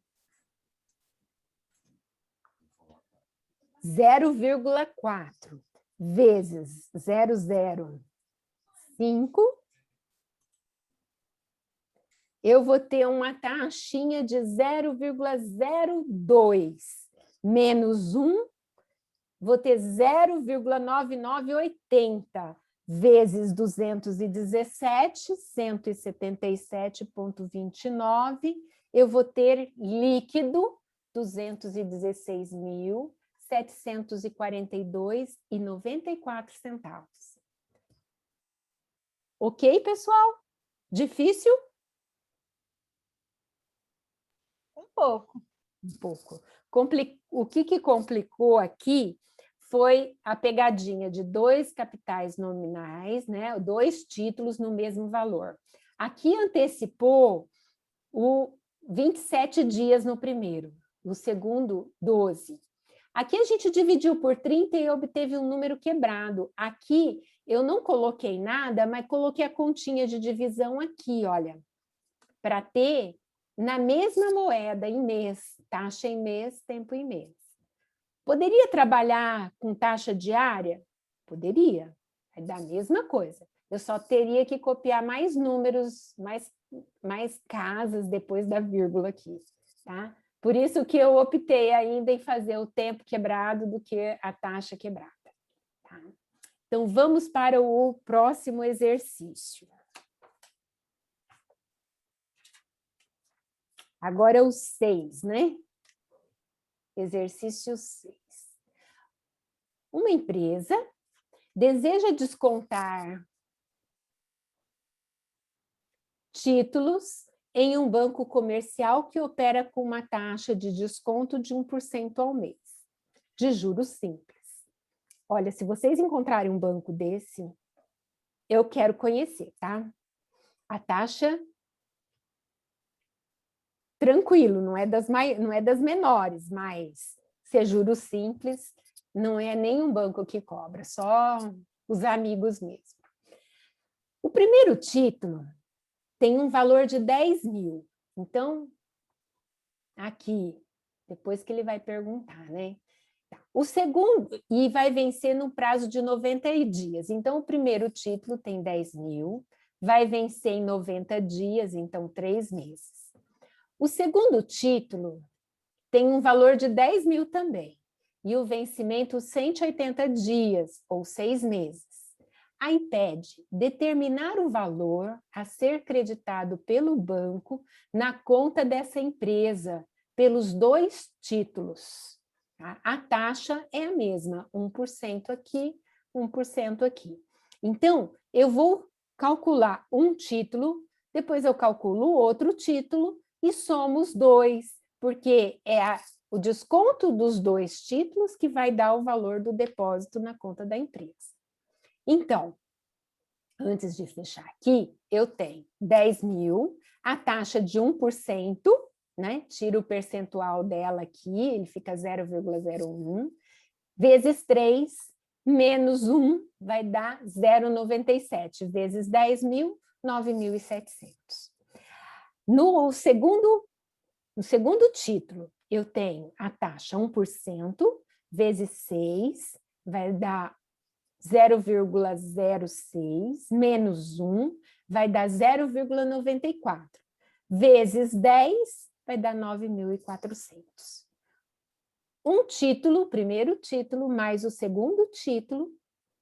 0,4 vezes 0,05. Eu vou ter uma taxinha de 0,02 menos 1 vou ter 0,9980 vezes 217, 177,29, eu vou ter líquido 216.742,94 centavos. Ok, pessoal? Difícil? Um pouco. Um pouco. O que complicou aqui foi a pegadinha de dois capitais nominais, né? 2 títulos no mesmo valor. Aqui antecipou o 27 dias no primeiro, no segundo, 12. Aqui a gente dividiu por 30 e obteve um número quebrado. Aqui eu não coloquei nada, mas coloquei a continha de divisão aqui, olha, para ter na mesma moeda em mês, taxa em mês, tempo em mês. Poderia trabalhar com taxa diária? Poderia, é da mesma coisa. Eu só teria que copiar mais números, mais casas depois da vírgula aqui, tá? Por isso que eu optei ainda em fazer o tempo quebrado do que a taxa quebrada. Tá? Então, vamos para o próximo exercício. Agora o 6, né? Exercício 6. Uma empresa deseja descontar títulos em um banco comercial que opera com uma taxa de desconto de 1% ao mês, de juros simples. Olha, se vocês encontrarem um banco desse, eu quero conhecer, tá? A taxa, tranquilo, não é das menores, mas se é juros simples, não é nenhum banco que cobra, só os amigos mesmo. O primeiro título tem um valor de 10 mil. Então, aqui, depois que ele vai perguntar, né? O segundo, e vai vencer no prazo de 90 dias. Então, o primeiro título tem 10 mil, vai vencer em 90 dias, então 3 meses. O segundo título tem um valor de 10 mil também, e o vencimento 180 dias, ou 6 meses. Aí pede determinar o valor a ser creditado pelo banco na conta dessa empresa, pelos 2 títulos. Tá? A taxa é a mesma, 1% aqui, 1% aqui. Então, eu vou calcular um título, depois eu calculo outro título e somo os 2, porque é o desconto dos 2 títulos que vai dar o valor do depósito na conta da empresa. Então, antes de fechar aqui, eu tenho 10 mil, a taxa de 1%, né? Tiro o percentual dela aqui, ele fica 0,01, vezes 3, menos 1, vai dar 0,97, vezes 10 mil, 9.700. No segundo título, eu tenho a taxa 1%, vezes 6, vai dar 0,06, menos 1, vai dar 0,94. Vezes 10, vai dar 9.400. Um título, o primeiro título, mais o segundo título,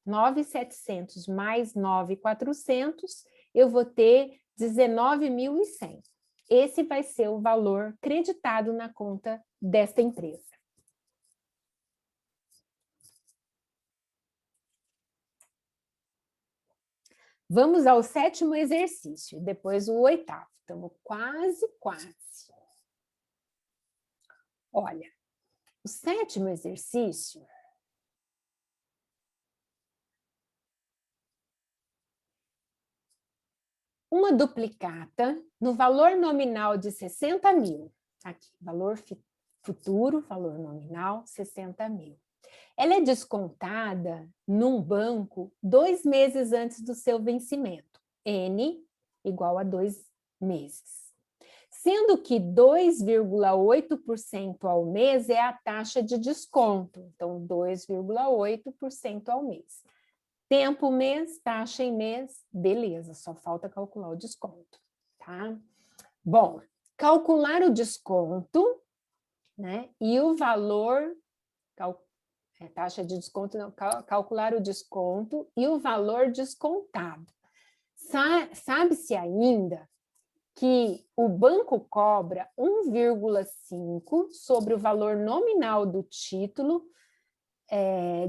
9.700 mais 9.400, eu vou ter 19.100. Esse vai ser o valor creditado na conta desta empresa. Vamos ao 7º exercício, depois o 8º. Estamos quase. Olha, o 7º exercício uma duplicata no valor nominal de 60 mil. Aqui, valor futuro, valor nominal, 60 mil. Ela é descontada num banco 2 meses antes do seu vencimento. N igual a 2 meses. Sendo que 2,8% ao mês é a taxa de desconto. Então, 2,8% ao mês. Tempo mês, taxa em mês, beleza, só falta calcular o desconto, tá? Bom, calcular o desconto, né? E o valor taxa de desconto, não, calcular o desconto e o valor descontado. Sabe-se ainda que o banco cobra 1,5 sobre o valor nominal do título,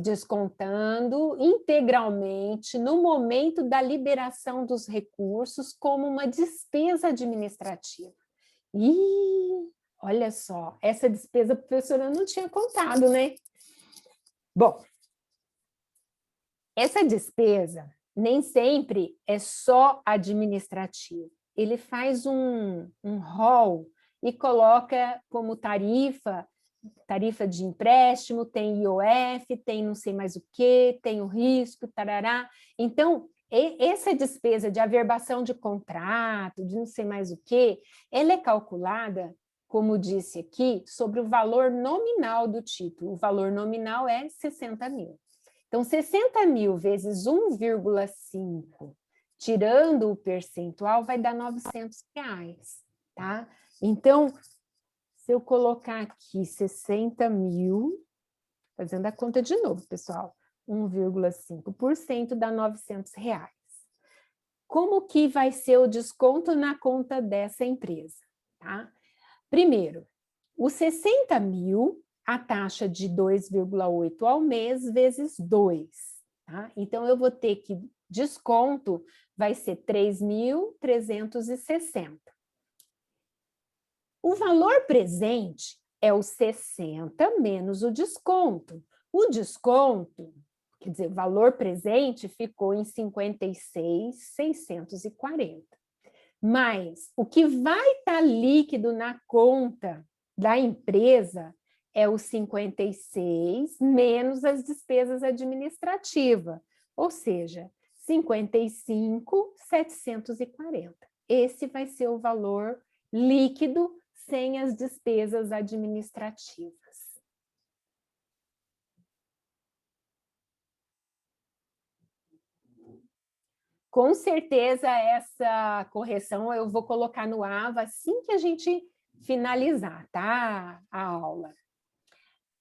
descontando integralmente no momento da liberação dos recursos como uma despesa administrativa. Ih, olha só, essa despesa a professora não tinha contado, né? Bom, essa despesa nem sempre é só administrativa. Ele faz um rol e coloca como tarifa de empréstimo, tem IOF, tem não sei mais o quê, tem o risco, tarará. Então, essa despesa de averbação de contrato, de não sei mais o quê, ela é calculada, como disse aqui, sobre o valor nominal do título. O valor nominal é 60 mil. Então, 60 mil vezes 1,5, tirando o percentual, vai dar R$900, tá? Então, se eu colocar aqui 60 mil, fazendo a conta de novo, pessoal, 1,5% dá R$900. Como que vai ser o desconto na conta dessa empresa? Tá? Primeiro, os 60 mil, a taxa de 2,8 ao mês vezes 2. Tá? Então, eu vou ter que desconto vai ser 3.360. O valor presente é o 60 menos o desconto. O desconto, quer dizer, o valor presente ficou em 56.640. Mas o que vai estar líquido na conta da empresa é o 56 menos as despesas administrativas, ou seja, 55.740. Esse vai ser o valor líquido sem as despesas administrativas. Com certeza, essa correção eu vou colocar no AVA assim que a gente finalizar, tá? A aula.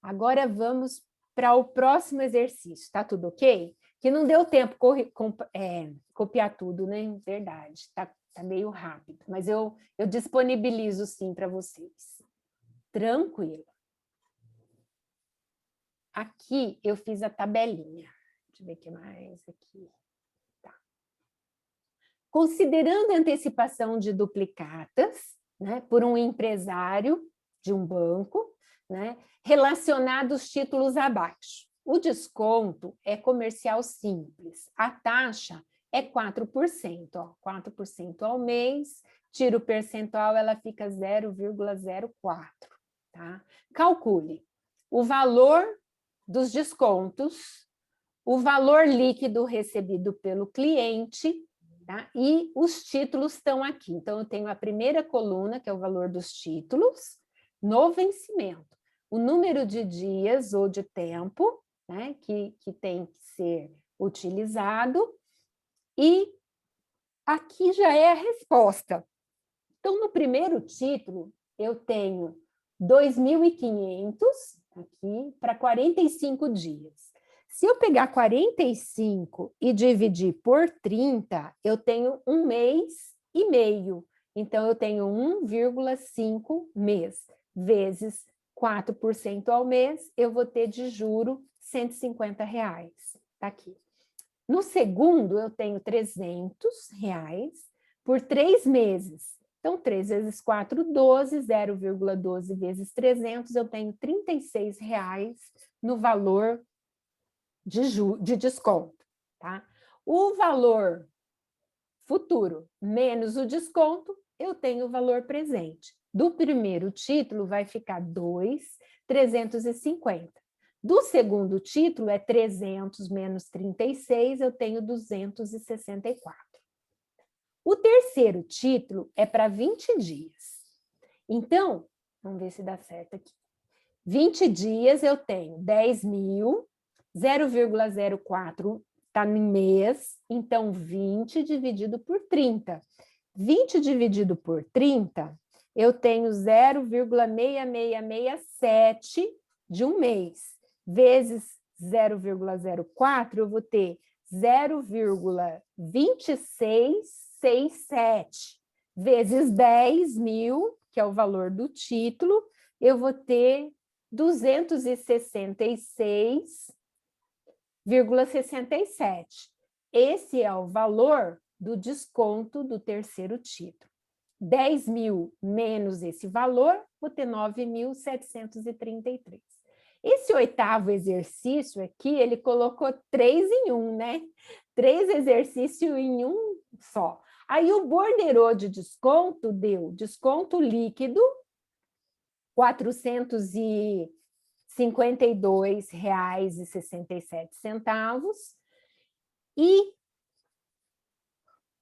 Agora vamos para o próximo exercício, tá tudo ok? Que não deu tempo copiar tudo, né? Verdade, tá meio rápido, mas eu disponibilizo sim para vocês. Tranquilo. Aqui eu fiz a tabelinha. Deixa eu ver o que mais aqui. Tá. Considerando a antecipação de duplicatas, né, por um empresário de um banco, né, relacionados títulos abaixo. O desconto é comercial simples. A taxa é 4%, ó, 4% ao mês, tira o percentual, ela fica 0,04, tá? Calcule o valor dos descontos, o valor líquido recebido pelo cliente, tá? E os títulos estão aqui. Então, eu tenho a primeira coluna, que é o valor dos títulos, no vencimento. O número de dias ou de tempo, né, que tem que ser utilizado, e aqui já é a resposta. Então, no primeiro título, eu tenho 2.500 aqui para 45 dias. Se eu pegar 45 e dividir por 30, eu tenho 1 mês e meio. Então, eu tenho 1,5 mês, vezes 4% ao mês, eu vou ter de juro R$150. Tá aqui. No segundo, eu tenho R$300 por 3 meses. Então, 3 vezes 4, 12, 0,12 vezes 300, eu tenho R$36 no valor de desconto. Tá? O valor futuro menos o desconto, eu tenho o valor presente. Do primeiro título vai ficar 2.350. Do segundo título é 300 menos 36, eu tenho 264. O terceiro título é para 20 dias. Então, vamos ver se dá certo aqui. 20 dias eu tenho 10.000, 0,04 está em mês, então 20 dividido por 30. 20 dividido por 30, eu tenho 0,6667 de um mês, vezes 0,04, eu vou ter 0,2667 vezes 10.000, que é o valor do título, eu vou ter 266,67. Esse é o valor do desconto do terceiro título. 10.000 menos esse valor, vou ter 9.733. Esse oitavo exercício aqui, ele colocou 3 em 1, né? 3 exercícios em um só. Aí o borderô de desconto deu desconto líquido, R$ 452,67 e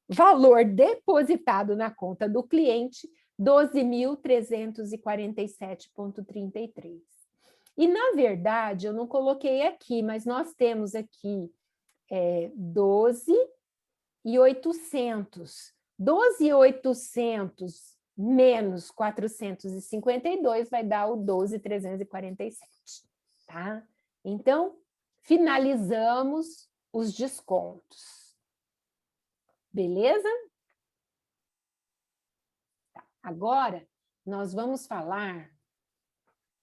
valor depositado na conta do cliente, 12.347,33. E, na verdade, eu não coloquei aqui, mas nós temos aqui 12.800. 12.800 menos 452 vai dar o 12.347, tá? Então, finalizamos os descontos. Beleza? Tá. Agora, nós vamos falar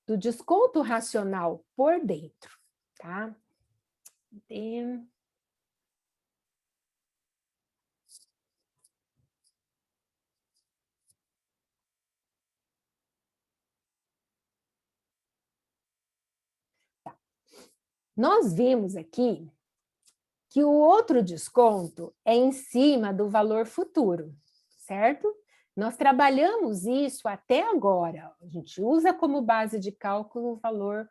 do desconto racional por dentro, tá? Nós vimos aqui que o outro desconto é em cima do valor futuro, certo? Nós trabalhamos isso até agora. A gente usa como base de cálculo o valor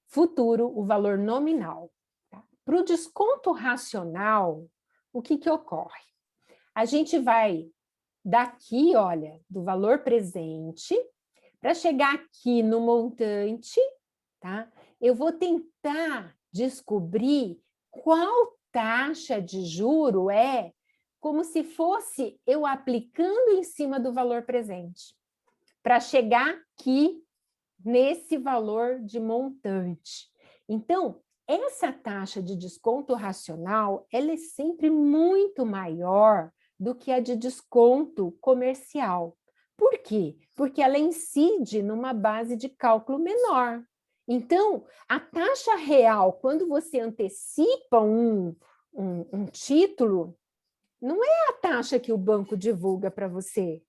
futuro, o valor nominal. Tá? Para o desconto racional, o que ocorre? A gente vai daqui, olha, do valor presente, para chegar aqui no montante, tá? Eu vou tentar descobrir qual taxa de juro é, como se fosse eu aplicando em cima do valor presente, para chegar aqui nesse valor de montante. Então, essa taxa de desconto racional, ela é sempre muito maior do que a de desconto comercial. Por quê? Porque ela incide numa base de cálculo menor. Então, a taxa real, quando você antecipa um título, não é a taxa que o banco divulga para você.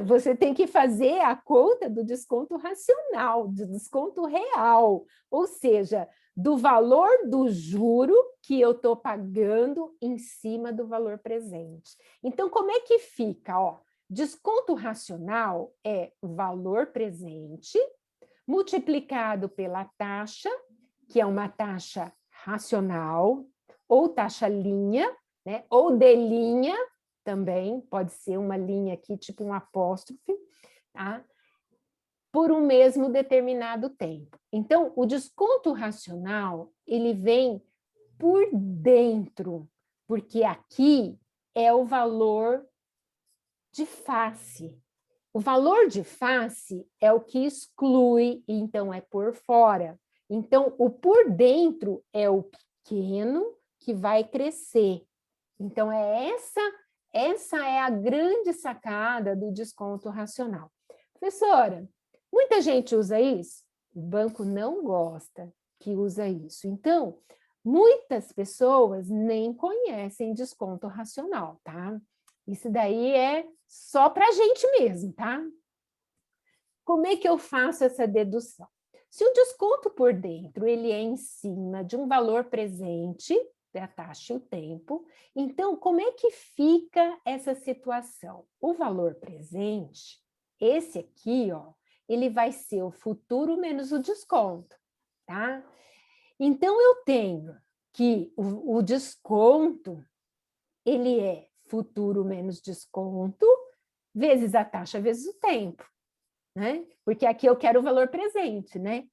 Você tem que fazer a conta do desconto racional, do desconto real, ou seja, do valor do juro que eu estou pagando em cima do valor presente. Então, como é que fica? Ó, desconto racional é o valor presente multiplicado pela taxa, que é uma taxa racional, ou taxa linha, né? Ou de linha, também pode ser uma linha aqui, tipo um apóstrofe, tá? Por um mesmo determinado tempo. Então, o desconto racional, ele vem por dentro, porque aqui é o valor de face. O valor de face é o que exclui, então é por fora. Então, o por dentro é o pequeno que vai crescer. Então, essa é a grande sacada do desconto racional. Professora, muita gente usa isso? O banco não gosta que usa isso. Então, muitas pessoas nem conhecem desconto racional, tá? Isso daí é só para a gente mesmo, tá? Como é que eu faço essa dedução? Se o desconto por dentro ele é em cima de um valor presente, a taxa e o tempo, então como é que fica essa situação? O valor presente, esse aqui, ó, ele vai ser o futuro menos o desconto, tá? Então eu tenho que o desconto, ele é futuro menos desconto, vezes a taxa, vezes o tempo, né? Porque aqui eu quero o valor presente, né?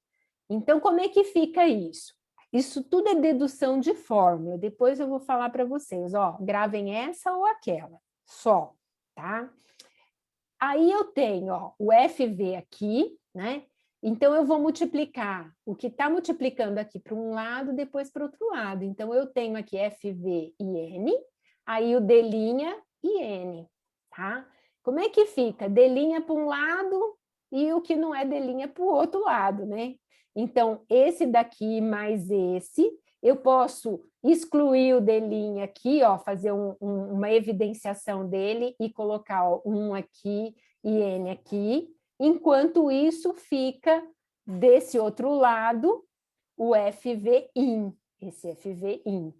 Então, como é que fica isso? Isso tudo é dedução de fórmula. Depois eu vou falar para vocês, ó, gravem essa ou aquela, só, tá? Aí eu tenho, ó, o FV aqui, né? Então, eu vou multiplicar o que está multiplicando aqui para um lado, depois para o outro lado. Então, eu tenho aqui FV e N, aí o D' e N, tá? Como é que fica? D' para um lado e o que não é D' para o outro lado, né? Então, esse daqui mais esse, eu posso excluir o D' aqui, ó, fazer uma evidenciação dele e colocar ó, 1 aqui e N aqui. Enquanto isso, fica desse outro lado o FV-in, esse FV-in,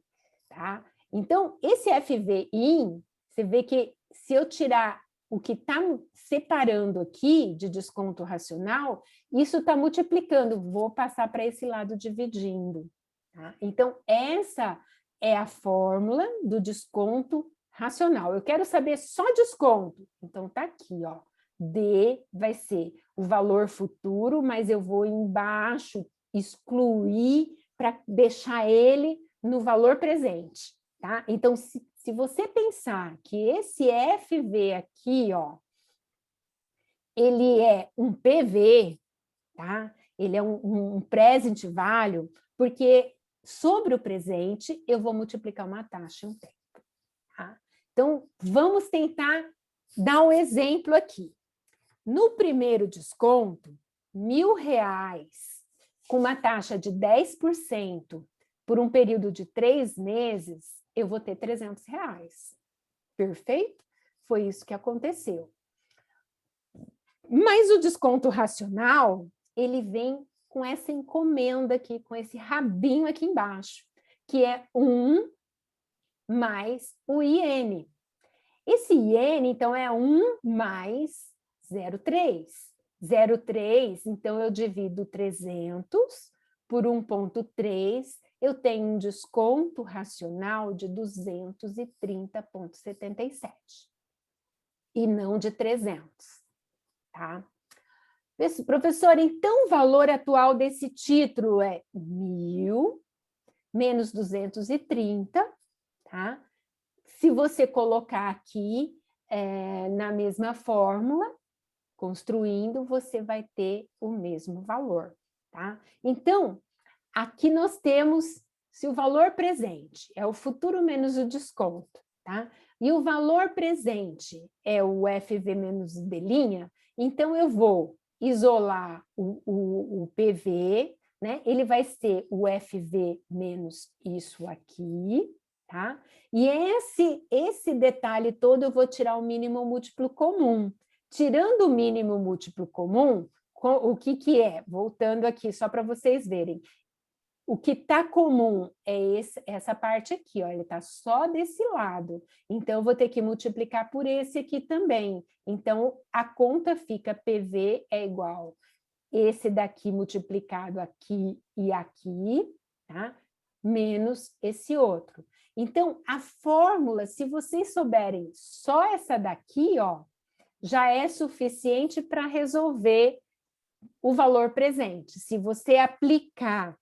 tá? Então, esse FV-in, você vê que se eu tirar o que está separando aqui de desconto racional, isso está multiplicando, vou passar para esse lado dividindo. Tá? Então, essa é a fórmula do desconto racional. Eu quero saber só desconto, então está aqui, ó. D vai ser o valor futuro, mas eu vou embaixo excluir para deixar ele no valor presente, tá? Então, se você pensar que esse FV aqui, ó, ele é um PV, tá? Ele é um present value, porque sobre o presente eu vou multiplicar uma taxa e um tempo, tá? Então, vamos tentar dar um exemplo aqui. No primeiro desconto, R$1.000 com uma taxa de 10% por um período de 3 meses, eu vou ter R$300. Perfeito? Foi isso que aconteceu. Mas o desconto racional, ele vem com essa encomenda aqui, com esse rabinho aqui embaixo, que é 1 mais o IN. Esse IN, então, é 1 mais 0,3. 0,3, então eu divido 300 por 1,3, eu tenho um desconto racional de 230,77 e não de 300, tá? Professor, então o valor atual desse título é 1.000 menos 230, tá? Se você colocar aqui na mesma fórmula, construindo, você vai ter o mesmo valor, tá? Então, aqui nós temos, se o valor presente é o futuro menos o desconto, tá? E o valor presente é o FV menos o D', então eu vou isolar o PV, né? Ele vai ser o FV menos isso aqui, tá? E esse detalhe todo eu vou tirar o mínimo múltiplo comum. Tirando o mínimo múltiplo comum, o que é? Voltando aqui, só para vocês verem. O que está comum é essa parte aqui, ó, ele está só desse lado. Então, eu vou ter que multiplicar por esse aqui também. Então, a conta fica PV é igual esse daqui multiplicado aqui e aqui, tá? Menos esse outro. Então, a fórmula, se vocês souberem só essa daqui, ó, já é suficiente para resolver o valor presente. Se você aplicar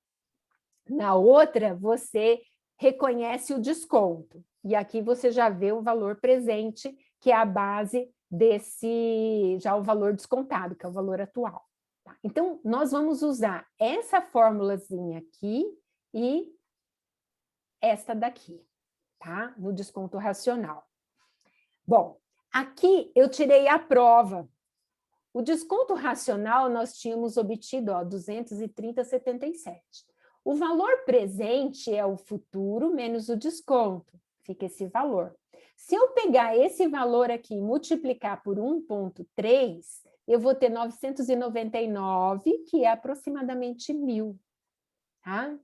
na outra, você reconhece o desconto. E aqui você já vê o valor presente, que é a base desse, já o valor descontado, que é o valor atual. Tá? Então, nós vamos usar essa formulazinha aqui e esta daqui, tá? No desconto racional. Bom, aqui eu tirei a prova. O desconto racional nós tínhamos obtido, ó, 230,77. O valor presente é o futuro menos o desconto, fica esse valor. Se eu pegar esse valor aqui e multiplicar por 1,3, eu vou ter 999, que é aproximadamente 1.000. Tá?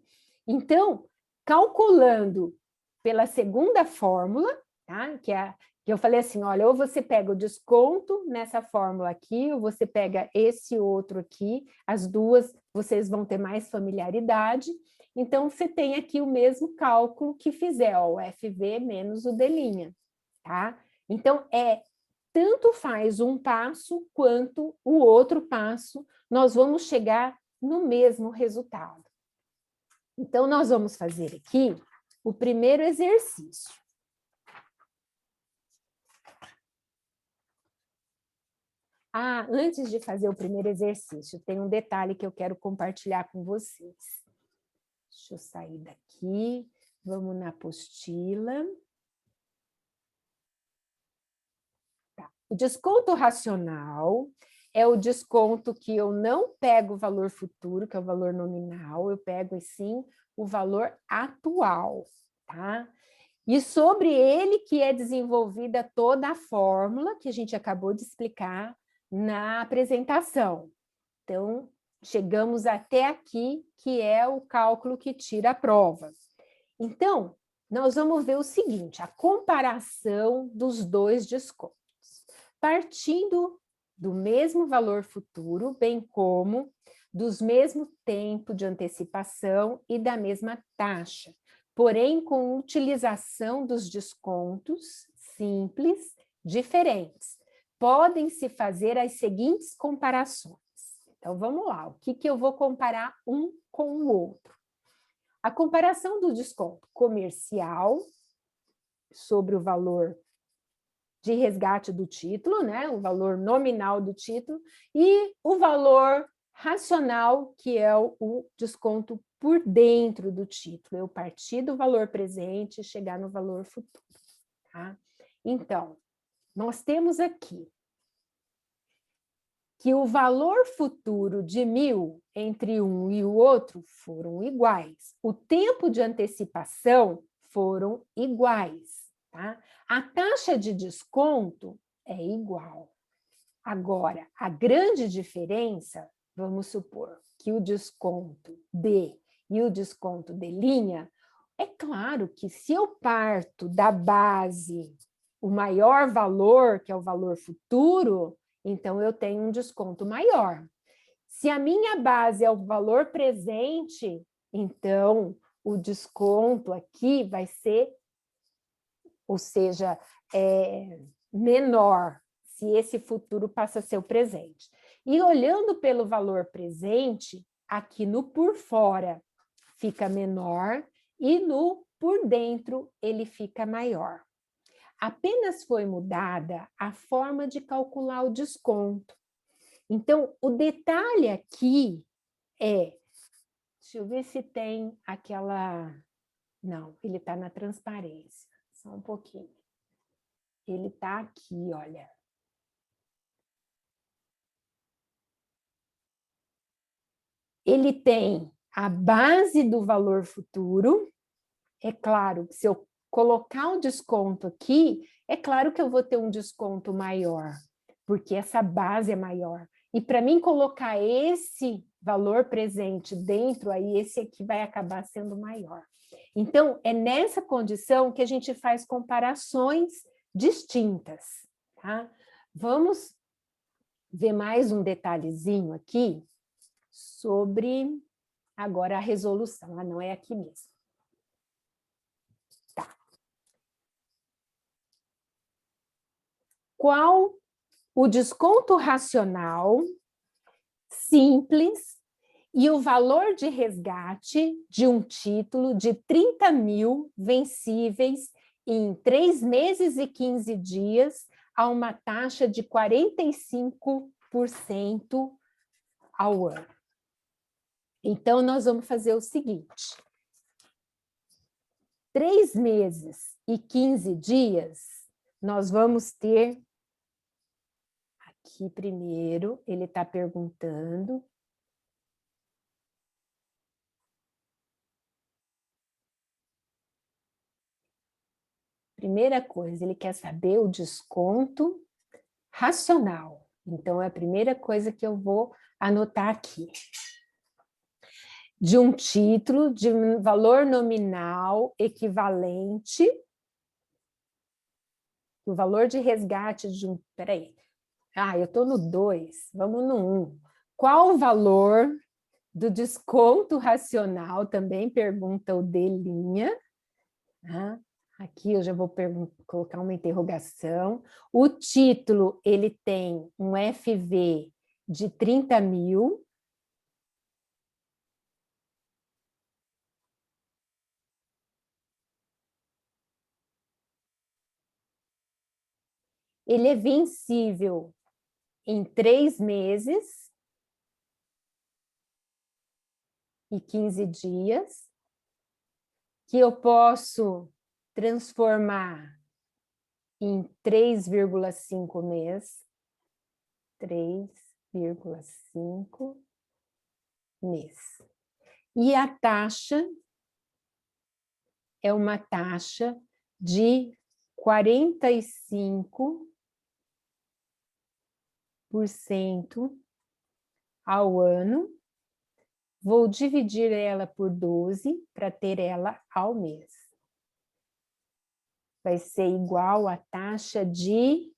Então, calculando pela segunda fórmula, tá? Que eu falei assim, olha, ou você pega o desconto nessa fórmula aqui, ou você pega esse outro aqui, as duas vocês vão ter mais familiaridade, então você tem aqui o mesmo cálculo que fizer, ó, o FV menos o D', tá? Então, tanto faz um passo quanto o outro passo, nós vamos chegar no mesmo resultado. Então, nós vamos fazer aqui o primeiro Ah, antes de fazer o primeiro exercício, tem um detalhe que eu quero compartilhar com vocês. Deixa eu sair daqui, vamos na apostila. Tá. O desconto racional é o desconto que eu não pego o valor futuro, que é o valor nominal, eu pego, sim, o valor atual, tá? E sobre ele que é desenvolvida toda a fórmula que a gente acabou de explicar na apresentação. Então, chegamos até aqui, que é o cálculo que tira a prova. Então, nós vamos ver o seguinte, a comparação dos dois descontos. Partindo do mesmo valor futuro, bem como dos mesmo tempo de antecipação e da mesma taxa, porém com utilização dos descontos simples diferentes. Podem-se fazer as seguintes comparações. Então, vamos lá. O que eu vou comparar um com o outro? A comparação do desconto comercial sobre o valor de resgate do título, né? O valor nominal do título, e o valor racional, que é o desconto por dentro do título. Eu partir do valor presente e chegar no valor futuro. Tá? Então, nós temos aqui que o valor futuro de 1.000 entre um e o outro foram iguais. O tempo de antecipação foram iguais. Tá? A taxa de desconto é igual. Agora, a grande diferença, vamos supor que o desconto D e o desconto de linha, é claro que se eu parto da base o maior valor, que é o valor futuro, então eu tenho um desconto maior. Se a minha base é o valor presente, então o desconto aqui vai ser, ou seja, menor, se esse futuro passa a ser o presente. E olhando pelo valor presente, aqui no por fora fica menor e no por dentro ele fica maior. Apenas foi mudada a forma de calcular o desconto. Então, o detalhe aqui é, deixa eu ver se tem aquela... Não, ele está na transparência, só um pouquinho. Ele está aqui, olha. Ele tem a base do valor futuro. É claro que se eu colocar o desconto aqui, é claro que eu vou ter um desconto maior, porque essa base é maior. E para mim colocar esse valor presente dentro, aí esse aqui vai acabar sendo maior. Então, é nessa condição que a gente faz comparações distintas. Tá? Vamos ver mais um detalhezinho aqui sobre agora a resolução. Ah, não é aqui mesmo. Tá. Qual o desconto racional simples e o valor de resgate de um título de 30.000 vencíveis em 3 meses e 15 dias a uma taxa de 45% ao ano? Então, nós vamos fazer o seguinte. 3 meses e 15 dias, nós vamos ter... Aqui primeiro, ele está perguntando... Primeira coisa, ele quer saber o desconto racional. Então, é a primeira coisa que eu vou anotar aqui. De um título de um valor nominal equivalente, o valor de resgate de um... Peraí. Ah, eu estou no 2, vamos no 1. Qual o valor do desconto racional? Também pergunta o D linha. Tá? Aqui eu já vou colocar uma interrogação. O título, ele tem um FV de 30.000. Ele é vencível em 3 meses e 15 dias, que eu posso transformar em 3,5 mês, 3,5 mês. E a taxa é uma taxa de 45% ao ano. Vou dividir ela por 12 para ter ela ao mês. Vai ser igual a taxa de,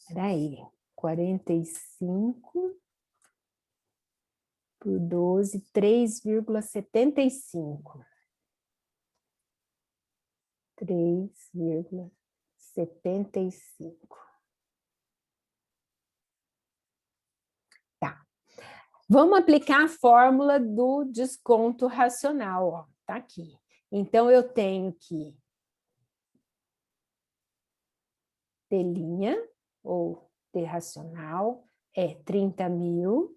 peraí, 45 por 12, 3,75. 3,75. Tá. Vamos aplicar a fórmula do desconto racional, ó, tá aqui. Então, eu tenho que T', ou T racional, é 30.000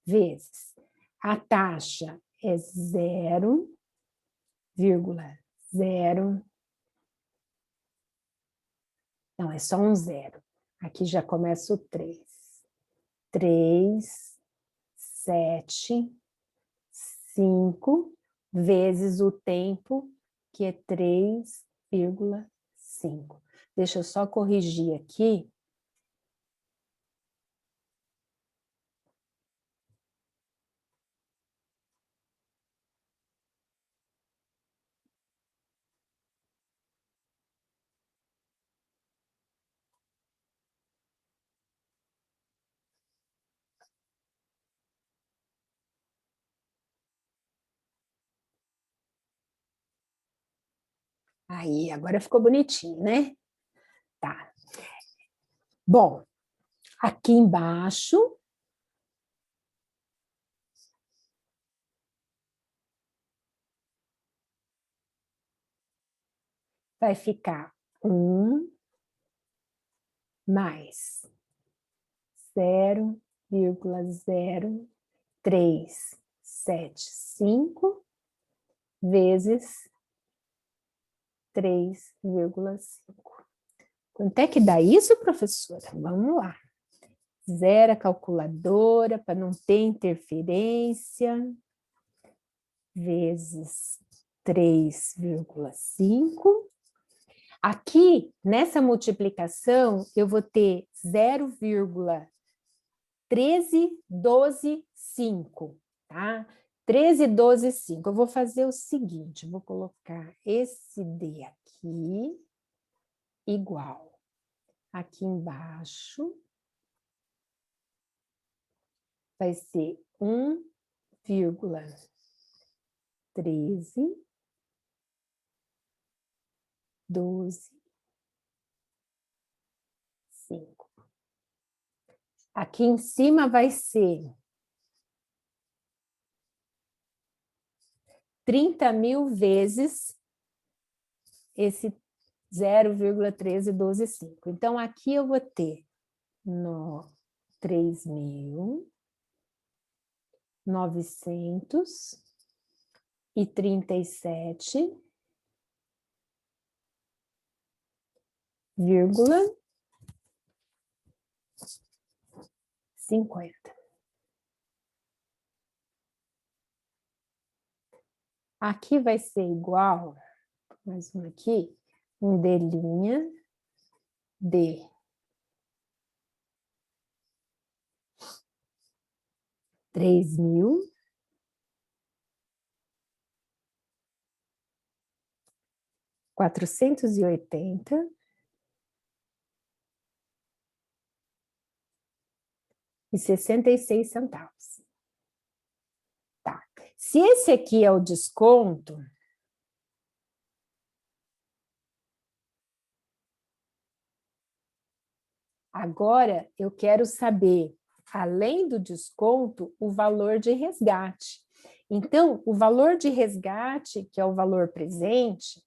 vezes. A taxa é 0,0. Não, é só um zero. Aqui já começa o 3. 3, 7, 5, vezes o tempo, que é 3,5. Deixa eu só corrigir aqui. Aí, agora ficou bonitinho, né? Tá. Bom, aqui embaixo vai ficar 1 mais 0,0375 vezes 3,5. Quanto é que dá isso, professora? Vamos lá. Zero a calculadora para não ter interferência. Vezes 3,5. Aqui, nessa multiplicação, eu vou ter 0,13125, tá? 13,125. Eu vou fazer o seguinte, vou colocar esse D aqui, igual. Aqui embaixo vai ser 1,13, 12, 5. Aqui em cima vai ser 30.000 vezes esse 0,13125. Então, aqui eu vou ter 3.937,50. Aqui vai ser igual, mais um aqui, um D', D. 3.480,66. Tá. Se esse aqui é o desconto, agora eu quero saber, além do desconto, o valor de resgate. Então, o valor de resgate, que é o valor presente,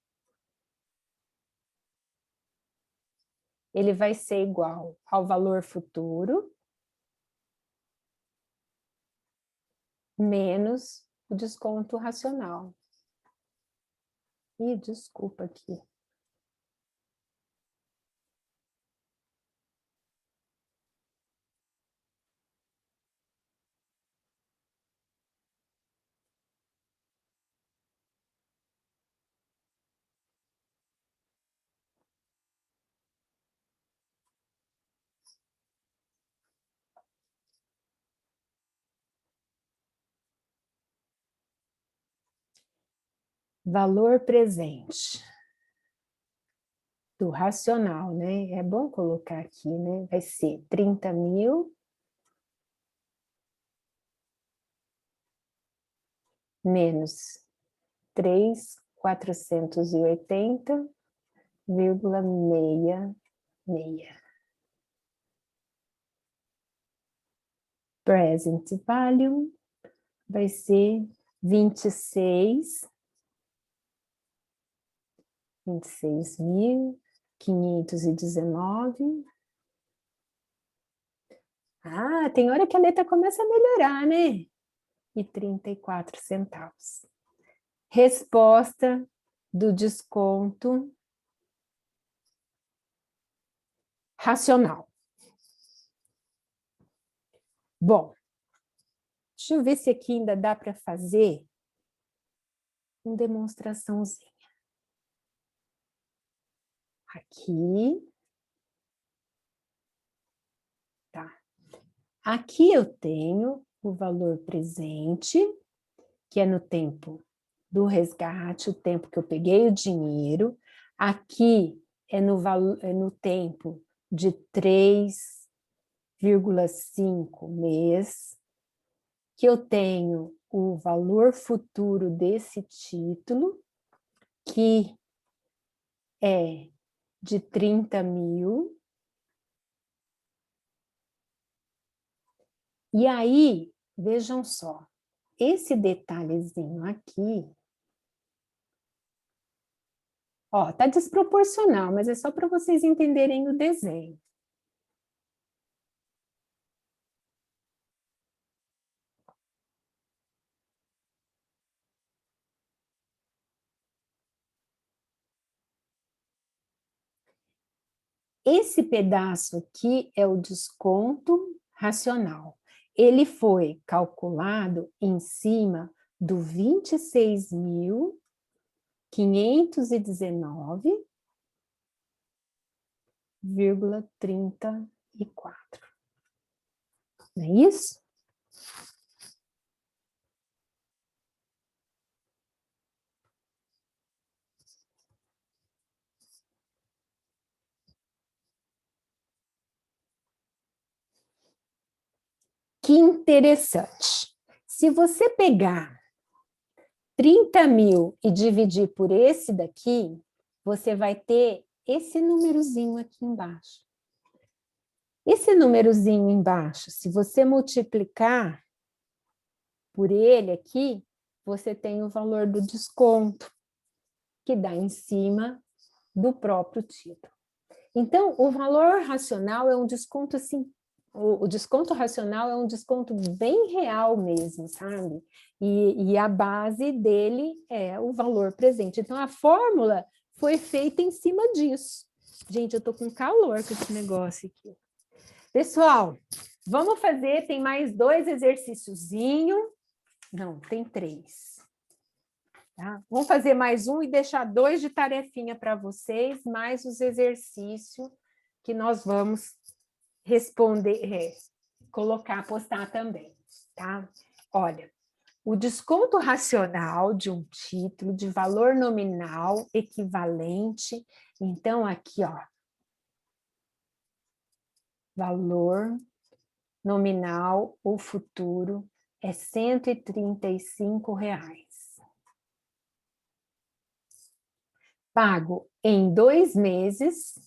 ele vai ser igual ao valor futuro menos o desconto racional. Ih, desculpa aqui. Valor presente do racional, né? É bom colocar aqui, né? Vai ser 30.000 menos 3.480,66. Present value vai ser 26.519. Ah, tem hora que a letra começa a melhorar, né? E 34 centavos. Resposta do desconto racional. Bom, deixa eu ver se aqui ainda dá para fazer uma demonstraçãozinha. Aqui. Tá. Aqui eu tenho o valor presente, que é no tempo do resgate, o tempo que eu peguei o dinheiro. Aqui é no tempo de 3,5 mês, que eu tenho o valor futuro desse título, que é de 30.000. E aí, vejam só, esse detalhezinho aqui, ó, tá desproporcional, mas é só para vocês entenderem o desenho. Esse pedaço aqui é o desconto racional. Ele foi calculado em cima do 26.519,34. Não é isso? Que interessante. Se você pegar 30.000 e dividir por esse daqui, você vai ter esse númerozinho aqui embaixo. Esse númerozinho embaixo, se você multiplicar por ele aqui, você tem o valor do desconto, que dá em cima do próprio título. Então, o valor racional é um desconto assim, o desconto racional é um desconto bem real mesmo, sabe? E a base dele é o valor presente. Então, a fórmula foi feita em cima disso. Gente, eu tô com calor com esse negócio aqui. Pessoal, vamos fazer, tem mais 2 exercíciozinhos. Não, tem 3. Tá? Vamos fazer mais um e deixar 2 de tarefinha para vocês, mais os exercícios que nós vamos responder, colocar, postar também, tá? Olha, o desconto racional de um título de valor nominal equivalente, então aqui, ó, valor nominal ou futuro é R$ 135. Pago em 2 meses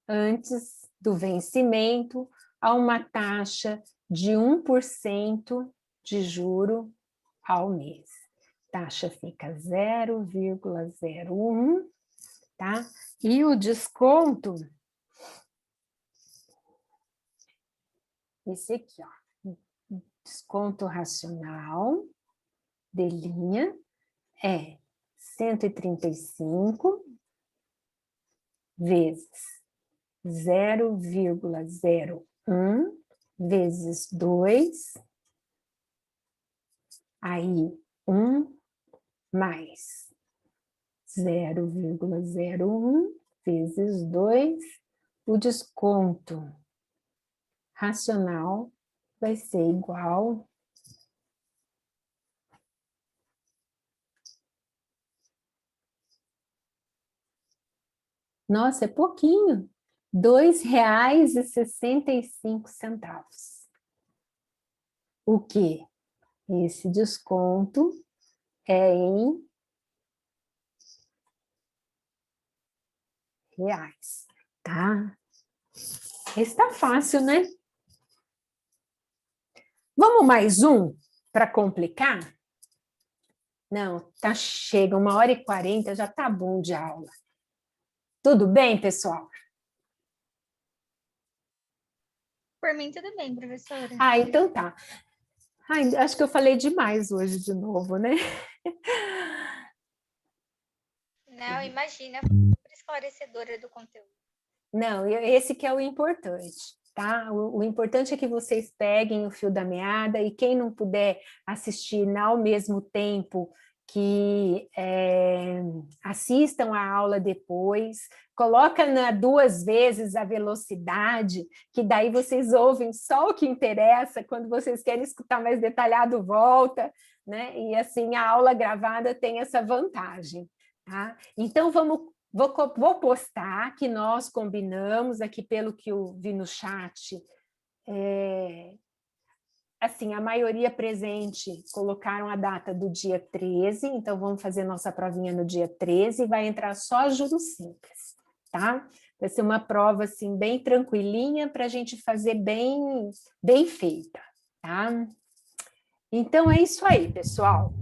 antes do vencimento a uma taxa de 1% de juro ao mês. Taxa fica 0,01, tá? E o desconto, esse aqui, ó, desconto racional de linha é 135 vezes 0,01 vezes 2, aí 1 mais 0,01 vezes 2, o desconto racional vai ser igual nossa, é pouquinho, R$ 2,65. O quê? Esse desconto é em reais, tá? Está fácil, né? Vamos mais um para complicar? Não, tá chega, 1h40, já tá bom de aula. Tudo bem, pessoal? Por mim, tudo bem, professora. Ah, então tá. Ai, acho que eu falei demais hoje de novo, né? Não, imagina, super esclarecedora do conteúdo. Não, esse que é o importante, tá? O importante é que vocês peguem o fio da meada e quem não puder assistir ao mesmo tempo que assistam a aula depois, coloca 2 vezes a velocidade, que daí vocês ouvem só o que interessa, quando vocês querem escutar mais detalhado, volta, né? E assim a aula gravada tem essa vantagem, tá? Então vou postar que nós combinamos aqui, pelo que eu vi no chat, assim, a maioria presente colocaram a data do dia 13, então vamos fazer nossa provinha no dia 13 e vai entrar só juros simples, tá? Vai ser uma prova, assim, bem tranquilinha para a gente fazer bem feita, tá? Então é isso aí, pessoal.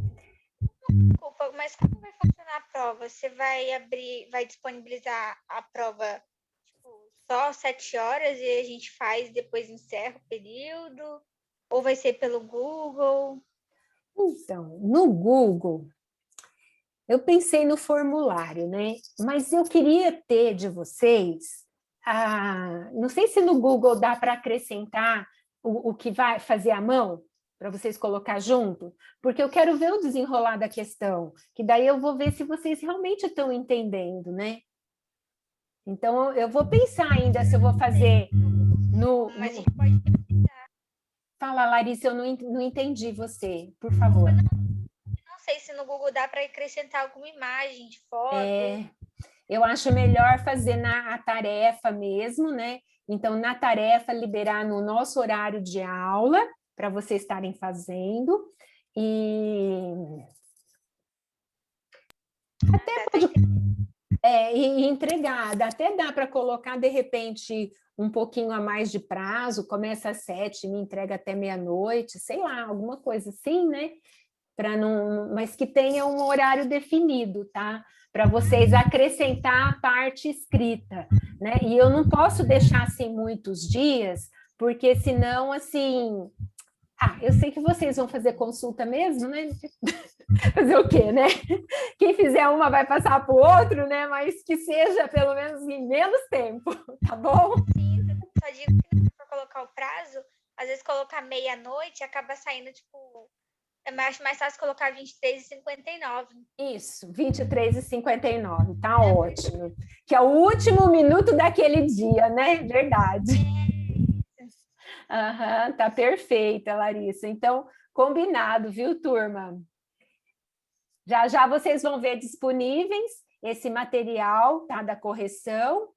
Desculpa, mas como vai funcionar a prova? Você vai disponibilizar a prova tipo, só 7 horas e a gente faz, depois encerra o período? Ou vai ser pelo Google? Então, no Google, eu pensei no formulário, né? Mas eu queria ter de vocês, não sei se no Google dá para acrescentar o que vai fazer à mão, para vocês colocar junto, porque eu quero ver o desenrolar da questão, que daí eu vou ver se vocês realmente estão entendendo, né? Então, eu vou pensar ainda se eu vou fazer no... Mas a gente pode pesquisar. Fala, Larissa, eu não entendi você, por favor. Não sei se no Google dá para acrescentar alguma imagem de foto. Eu acho melhor fazer na tarefa mesmo, né? Então, na tarefa, liberar no nosso horário de aula, para vocês estarem fazendo, e até pode... e entregar, até dá para colocar, de repente, um pouquinho a mais de prazo, começa às 7, me entrega até meia-noite, sei lá, alguma coisa assim, né? Para não, mas que tenha um horário definido, tá? Para vocês acrescentar a parte escrita, né? E eu não posso deixar assim muitos dias, porque senão, assim... eu sei que vocês vão fazer consulta mesmo, né? Fazer o quê, né? Quem fizer uma vai passar para o outro, né? Mas que seja pelo menos em menos tempo, tá bom? Sim, só digo que se for colocar o prazo, às vezes colocar meia-noite acaba saindo, tipo... Eu acho mais fácil colocar 23h59. Isso, 23h59, tá ótimo. Que é o último minuto daquele dia, né? Verdade. Tá perfeita, Larissa. Então, combinado, viu, turma? Já já vocês vão ver disponíveis esse material, tá, da correção,